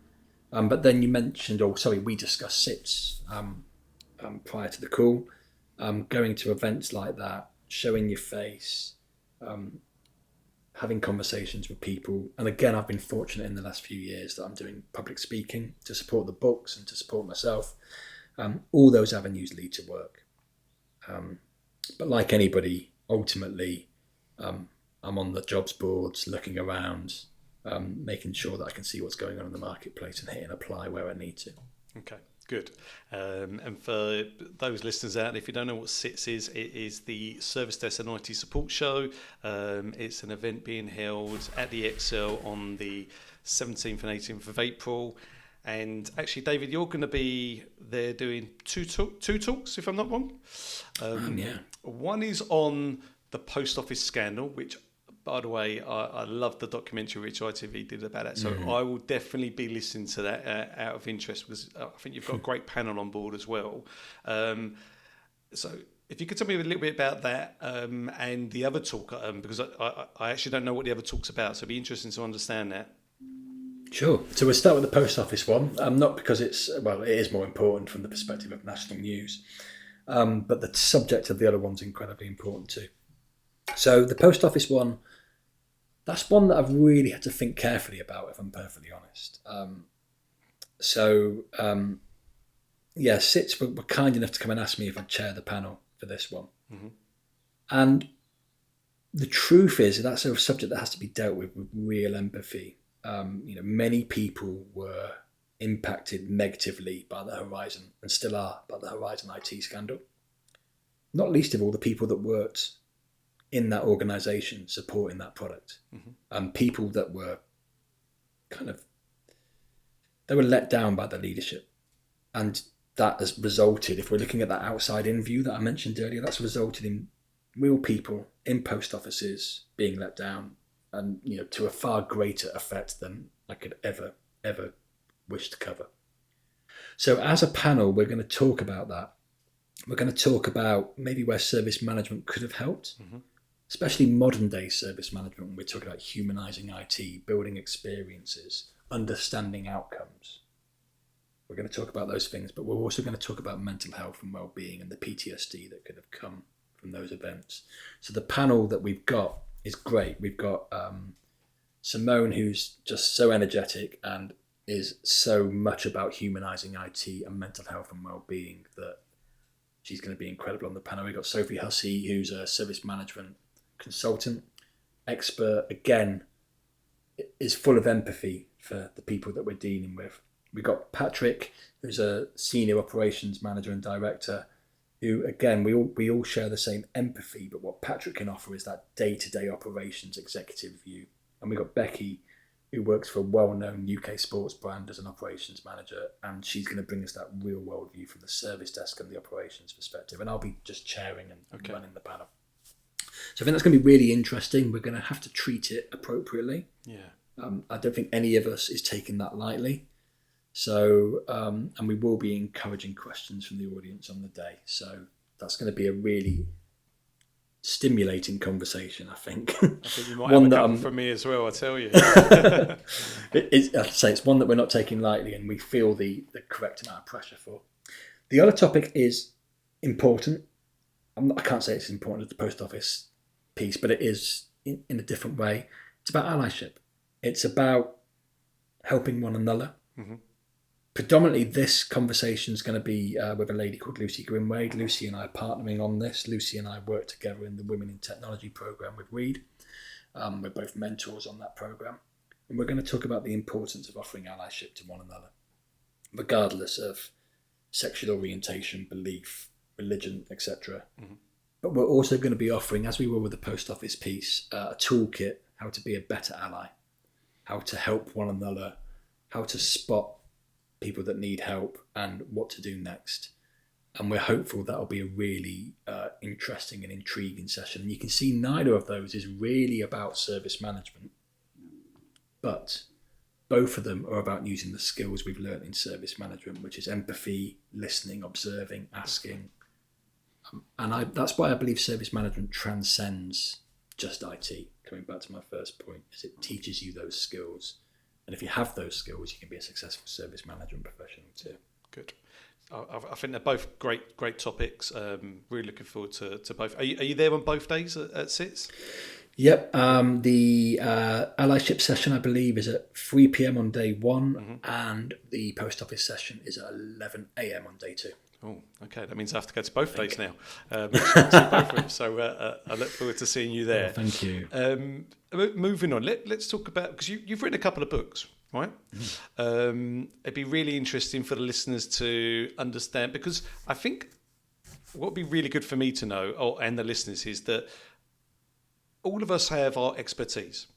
But then you mentioned, we discussed SITs prior to the call. Going to events like that, showing your face, having conversations with people. And again, I've been fortunate in the last few years that I'm doing public speaking to support the books and to support myself. All those avenues lead to work. But like anybody, ultimately, I'm on the jobs boards, looking around, making sure that I can see what's going on in the marketplace and hit and apply where I need to. Okay. Good. And for those listeners out, if you don't know what SITS is, it is the Service Desk and IT Support Show. It's an event being held at the Excel on the 17th and 18th of April. And actually, David, you're going to be there doing two talks, if I'm not wrong. Yeah. One is on the post office scandal, which, by the way, I love the documentary which ITV did about that. So I will definitely be listening to that out of interest, because I think you've got a great panel on board as well. So if you could tell me a little bit about that and the other talk, because I actually don't know what the other talk's about. So it'd be interesting to understand that. Sure. So we'll start with the post office one. Not because it is more important from the perspective of national news, but the subject of the other one's incredibly important too. So the post office one, that's one that I've really had to think carefully about, if I'm perfectly honest. SITS were kind enough to come and ask me if I'd chair the panel for this one. And the truth is that's a subject that has to be dealt with real empathy. Many people were impacted negatively by the Horizon, and still are, by the Horizon IT scandal. Not least of all the people that worked in that organisation supporting that product. People that were they were let down by the leadership. And that has resulted, if we're looking at that outside in view that I mentioned earlier, that's resulted in real people in post offices being let down, and to a far greater effect than I could ever wish to cover. So as a panel, we're going to talk about that. We're going to talk about maybe where service management could have helped. especially modern day service management, when we're talking about humanizing IT, building experiences, understanding outcomes. We're going to talk about those things, but we're also going to talk about mental health and well-being and the PTSD that could have come from those events. So the panel that we've got is great. We've got Simone, who's just so energetic and is so much about humanizing IT and mental health and well-being that she's going to be incredible on the panel. We've got Sophie Hussey, who's a service management consultant, expert, again, is full of empathy for the people that we're dealing with. We've got Patrick, who's a senior operations manager and director, who, again, we all share the same empathy, but what Patrick can offer is that day-to-day operations executive view. And we've got Becky, who works for a well-known UK sports brand as an operations manager, and she's going to bring us that real-world view from the service desk and the operations perspective. And I'll be just chairing and running the panel. So I think that's going to be really interesting. We're going to have to treat it appropriately. Yeah. I don't think any of us is taking that lightly. So, and we will be encouraging questions from the audience on the day. So that's going to be a really stimulating conversation, I think. I think you might have a couple from me as well, I tell you. I'd say it's one that we're not taking lightly and we feel the correct amount of pressure for. The other topic is important. I can't say it's important at the post office piece, but it is in a different way. It's about allyship. It's about helping one another. Mm-hmm. Predominantly, this conversation is going to be with a lady called Lucy Grimwade. Lucy and I are partnering on this. Lucy and I work together in the Women in Technology program with Reed. We're both mentors on that program. And we're going to talk about the importance of offering allyship to one another, regardless of sexual orientation, belief, religion, etc. Mm-hmm. But we're also going to be offering, as we were with the post office piece, a toolkit, how to be a better ally, how to help one another, how to spot people that need help and what to do next. And we're hopeful that'll be a really interesting and intriguing session. And you can see neither of those is really about service management, but both of them are about using the skills we've learned in service management, which is empathy, listening, observing, asking. That's why I believe service management transcends just IT. Coming back to my first point, is it teaches you those skills. And if you have those skills, you can be a successful service management professional too. Good. I think they're both great topics. Really looking forward to both. Are you there on both days at SITS? Yep. The allyship session, I believe, is at 3 p.m. on day one, mm-hmm. and the post office session is at 11 a.m. on day two. Oh, okay. That means I have to go to both days now. So I look forward to seeing you there. Oh, thank you. Moving on, let's talk about, because you've written a couple of books, right? Mm. It'd be really interesting for the listeners to understand, because I think what would be really good for me to know, and the listeners, is that all of us have our expertise.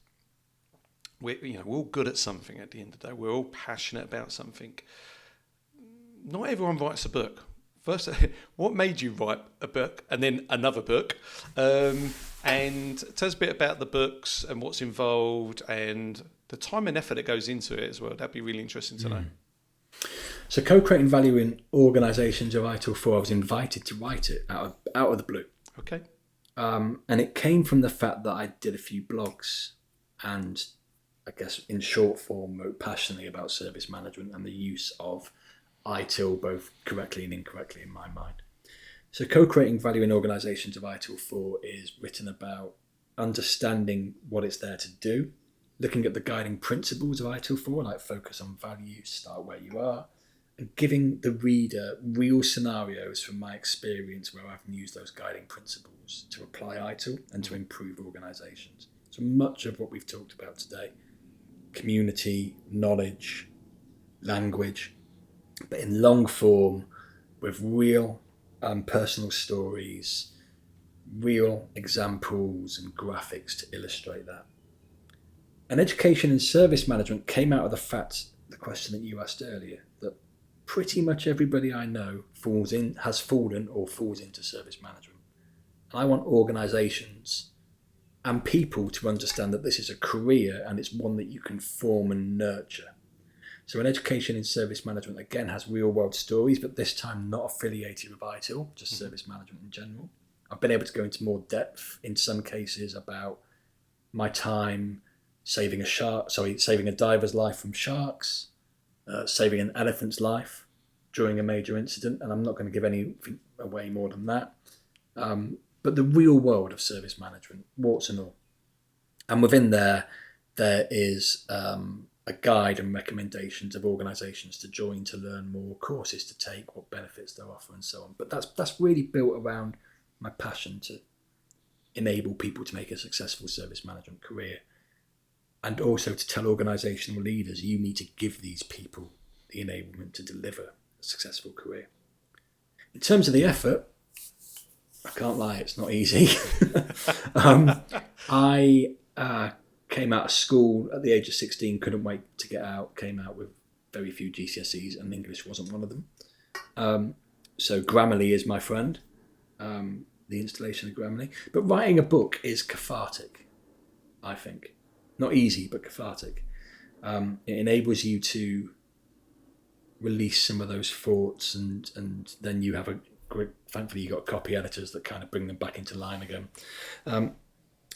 We're all good at something at the end of the day. We're all passionate about something. Not everyone writes a book. First, what made you write a book and then another book? And tell us a bit about the books and what's involved and the time and effort that goes into it as well. That'd be really interesting to know. So co-creating value in organisations of ITIL4, I was invited to write it out of the blue. Okay. And it came from the fact that I did a few blogs and I guess in short form wrote passionately about service management and the use of ITIL both correctly and incorrectly in my mind. So co-creating value in organisations of ITIL4 is written about understanding what it's there to do, looking at the guiding principles of ITIL4, like focus on value, start where you are, and giving the reader real scenarios from my experience where I've used those guiding principles to apply ITIL and to improve organisations. So much of what we've talked about today, community, knowledge, language, but in long form with real personal stories, real examples and graphics to illustrate that. And education and service management came out of the question that you asked earlier, that pretty much everybody I know has fallen or falls into service management. And I want organisations and people to understand that this is a career and it's one that you can form and nurture. So in education and service management, again, has real world stories, but this time not affiliated with ITIL, just service management in general. I've been able to go into more depth in some cases about my time saving a diver's life from sharks, saving an elephant's life during a major incident, and I'm not going to give anything away more than that. But the real world of service management, warts and all. And within there is a guide and recommendations of organisations to join, to learn more, courses to take, what benefits they offer, and so on. But that's really built around my passion to enable people to make a successful service management career, and also to tell organisational leaders you need to give these people the enablement to deliver a successful career. In terms of the effort, I can't lie, it's not easy. I came out of school at the age of 16, couldn't wait to get out, came out with very few GCSEs, and English wasn't one of them. So Grammarly is my friend, the installation of Grammarly. But writing a book is cathartic, I think. Not easy, but cathartic. It enables you to release some of those thoughts, and then you have thankfully you got copy editors that kind of bring them back into line again.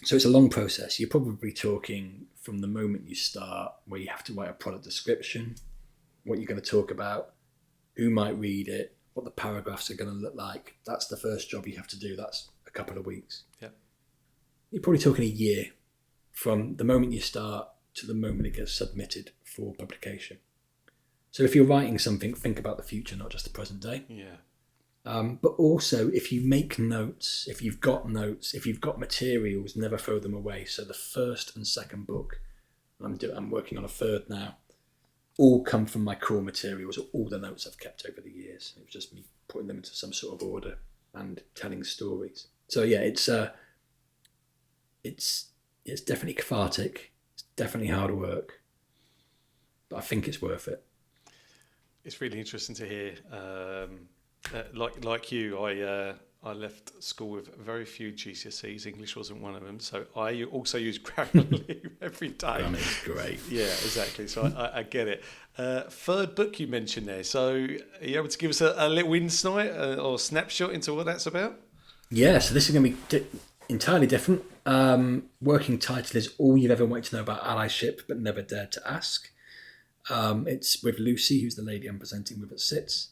So it's a long process. You're probably talking from the moment you start, where you have to write a product description, what you're going to talk about, who might read it, what the paragraphs are going to look like. That's the first job you have to do. That's a couple of weeks. Yeah. You're probably talking a year from the moment you start to the moment it gets submitted for publication. So if you're writing something, think about the future, not just the present day. Yeah. But also, if you make notes, if you've got materials, never throw them away. So the first and second book, I'm working on a third now, all come from my core materials, all the notes I've kept over the years. It was just me putting them into some sort of order and telling stories. So yeah, it's definitely cathartic. It's definitely hard work, but I think it's worth it. It's really interesting to hear. Like you, I left school with very few GCSEs. English wasn't one of them, so I also use Grammarly every day. Grammarly's great. Yeah, exactly. So I get it. Third book you mentioned there. So are you able to give us a little insight or snapshot into what that's about? Yeah, so this is going to be entirely different. Working title is All You've Ever Wanted to Know About Allyship But Never Dared to Ask. It's with Lucy, who's the lady I'm presenting with at SITS.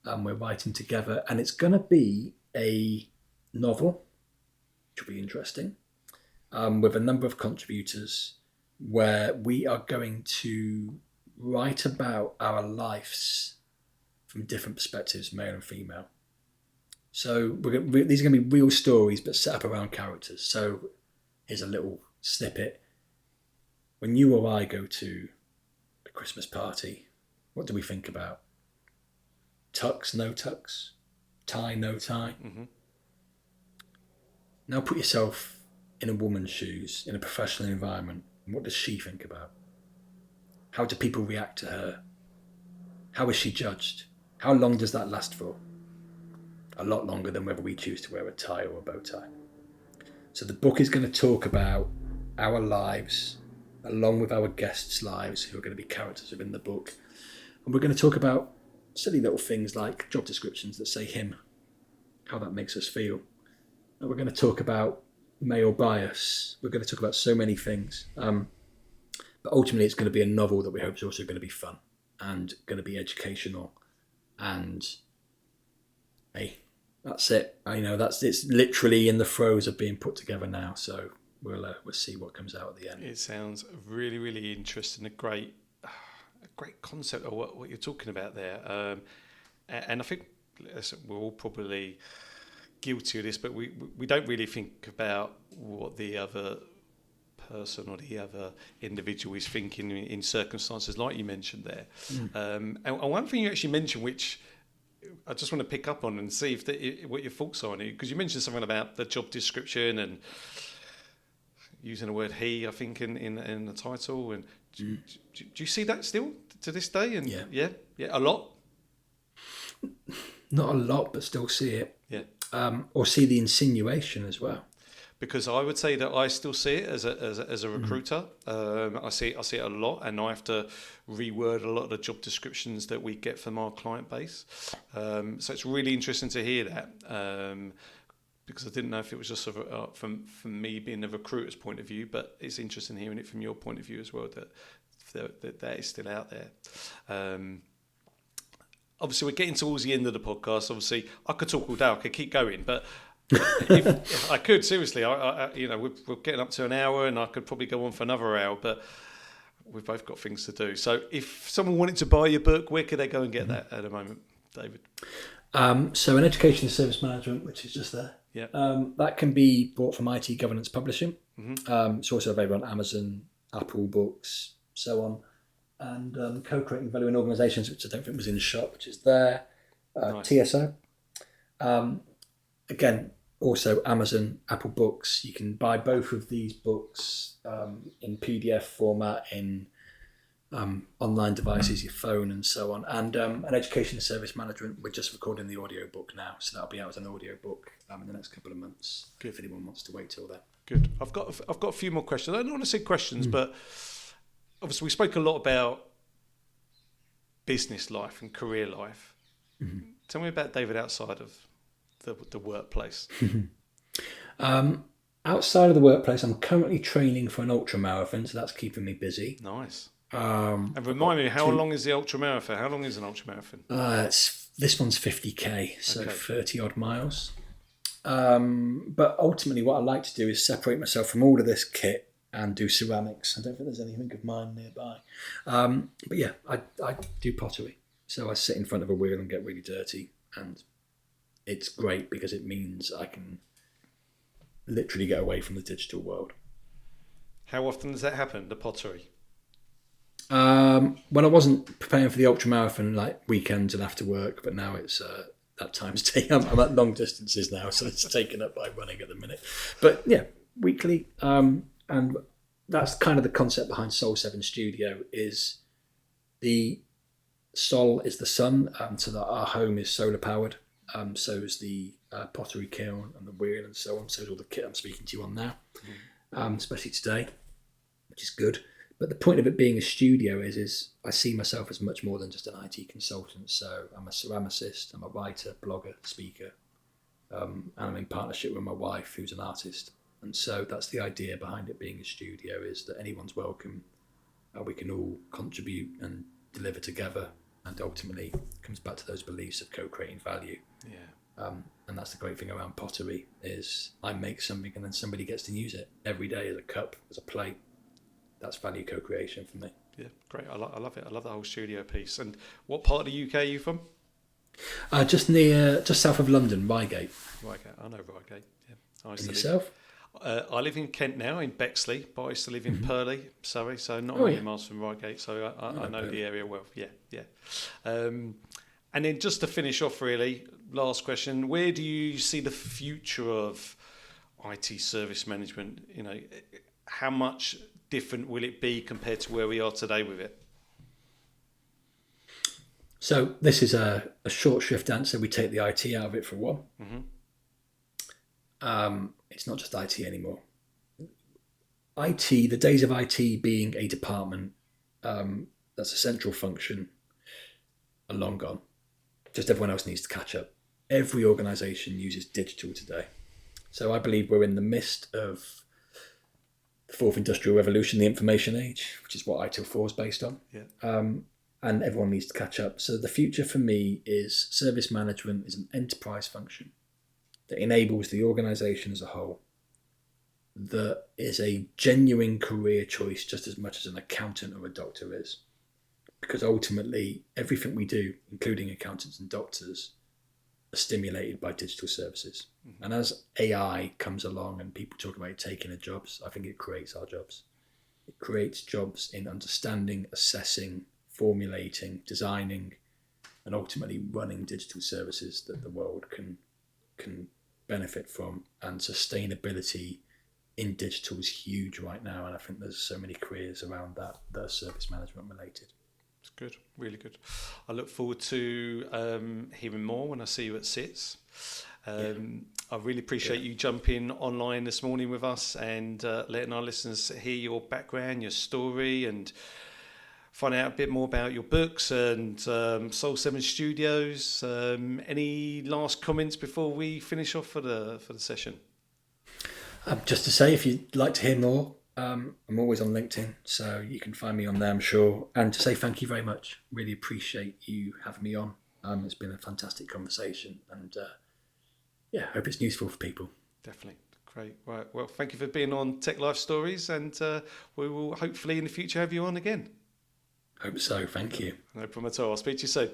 We're writing together, and it's going to be a novel, which will be interesting, with a number of contributors, where we are going to write about our lives from different perspectives, male and female. So these are going to be real stories, but set up around characters. So here's a little snippet. When you or I go to a Christmas party, what do we think about? Tux, no tux, tie, no tie. Mm-hmm. Now put yourself in a woman's shoes, in a professional environment. And what does she think about? How do people react to her? How is she judged? How long does that last for? A lot longer than whether we choose to wear a tie or a bow tie. So the book is going to talk about our lives, along with our guests' lives, who are going to be characters within the book. And we're going to talk about silly little things like job descriptions that say him, how that makes us feel. And we're going to talk about male bias. We're going to talk about so many things. But ultimately, it's going to be a novel that we hope is also going to be fun and going to be educational. And hey, that's it. I know it's literally in the throes of being put together now. So we'll see what comes out at the end. It sounds really, really interesting. A great concept of what you're talking about there. And I think we're all probably guilty of this, but we don't really think about what the other person or the other individual is thinking in circumstances like you mentioned there. And one thing you actually mentioned, which I just want to pick up on and see what your thoughts are on it, because you mentioned something about the job description and using the word he, I think, in the title. And do you see that still to this day? And yeah, a lot. Not a lot, but still see it. Yeah. Or see the insinuation as well. Because I would say that I still see it as a recruiter. I see it a lot, and I have to reword a lot of the job descriptions that we get from our client base. So it's really interesting to hear that. because I didn't know if it was just sort of, from me being a recruiter's point of view, but it's interesting hearing it from your point of view as well, that is still out there. Obviously, we're getting towards the end of the podcast. Obviously, I could talk all day, I could keep going, but if I could, seriously, we're getting up to an hour, and I could probably go on for another hour, but we've both got things to do. So if someone wanted to buy your book, where could they go and get that at the moment, David? So in Education and Service Management, which is just there, Yeah. that can be bought from IT Governance Publishing. Mm-hmm. It's also available on Amazon, Apple Books, so on. And Co-Creating Value in Organisations, which I don't think was in the shop, which is there. Nice. TSO. Again, also Amazon, Apple Books. You can buy both of these books in PDF format, in online devices, your phone, and so on. And an Education and Service Management, we're just recording the audio book now, so that'll be out as an audio book in the next couple of months. Good. If anyone wants to wait till then. Good. I've got a few more questions. I don't want to say questions, but obviously we spoke a lot about business life and career life. Mm-hmm. Tell me about David outside of the workplace. Outside of the workplace, I'm currently training for an ultra marathon, so that's keeping me busy. Nice. And remind me, how long is the ultra marathon? How long is an ultra marathon? This one's 50k, so 30 odd miles. But ultimately, what I like to do is separate myself from all of this kit and do ceramics. I don't think there's anything of mine nearby. But yeah, I do pottery. So I sit in front of a wheel and get really dirty, and it's great because it means I can literally get away from the digital world. How often does that happen, the pottery? When I wasn't preparing for the ultra marathon, like weekends and after work, but now it's that time's taken. I'm at long distances now, so it's taken up by running at the minute. But yeah, weekly, and that's kind of the concept behind Sol 7 Studio. Is the Sol is the sun, so that our home is solar powered. So is the pottery kiln and the wheel and so on. So is all the kit I'm speaking to you on now, especially today, which is good. But the point of it being a studio is I see myself as much more than just an IT consultant. So I'm a ceramicist, I'm a writer, blogger, speaker, and I'm in partnership with my wife, who's an artist. And so that's the idea behind it being a studio, is that anyone's welcome. We can all contribute and deliver together, and ultimately it comes back to those beliefs of co-creating value. Yeah. And that's the great thing around pottery, is I make something and then somebody gets to use it every day as a cup, as a plate. That's value co-creation for me. Yeah, great. I love it. I love the whole studio piece. And what part of the UK are you from? Just south of London, Reigate. Reigate. I know Reigate. Yeah. And yourself? I live in Kent now, in Bexley, but I used to live in Purley, Surrey, so not many miles from Reigate. So I know the area well. Yeah. And then just to finish off, really, last question: where do you see the future of IT service management? You know, how much different will it be compared to where we are today with it? So this is a short shrift answer. We take the IT out of it for one. Mm-hmm. It's not just IT anymore. IT, the days of IT being a department that's a central function, are long gone. Just everyone else needs to catch up. Every organisation uses digital today. So I believe we're in the midst of the fourth industrial revolution, the information age, which is what ITIL4 is based on. Yeah. And everyone needs to catch up. So the future for me is service management is an enterprise function that enables the organisation as a whole, that is a genuine career choice just as much as an accountant or a doctor is. Because ultimately, everything we do, including accountants and doctors, are stimulated by digital services. Mm-hmm. And as AI comes along and people talk about it taking our jobs, I think it creates our jobs. It creates jobs in understanding, assessing, formulating, designing, and ultimately running digital services that the world can benefit from. And sustainability in digital is huge right now, and I think there's so many careers around that are service management related. It's good, really good. I look forward to hearing more when I see you at SITS. I really appreciate you jumping online this morning with us and letting our listeners hear your background, your story, and find out a bit more about your books and Soul 7 Studios. Any last comments before we finish off for the session? Just to say, if you'd like to hear more, I'm always on LinkedIn, so you can find me on there, I'm sure. And to say thank you very much. Really appreciate you having me on. It's been a fantastic conversation, and hope it's useful for people. Definitely. Great. Right. Well, thank you for being on Tech Life Stories, and we will hopefully in the future have you on again. Hope so. Thank you. No problem at all. I'll speak to you soon.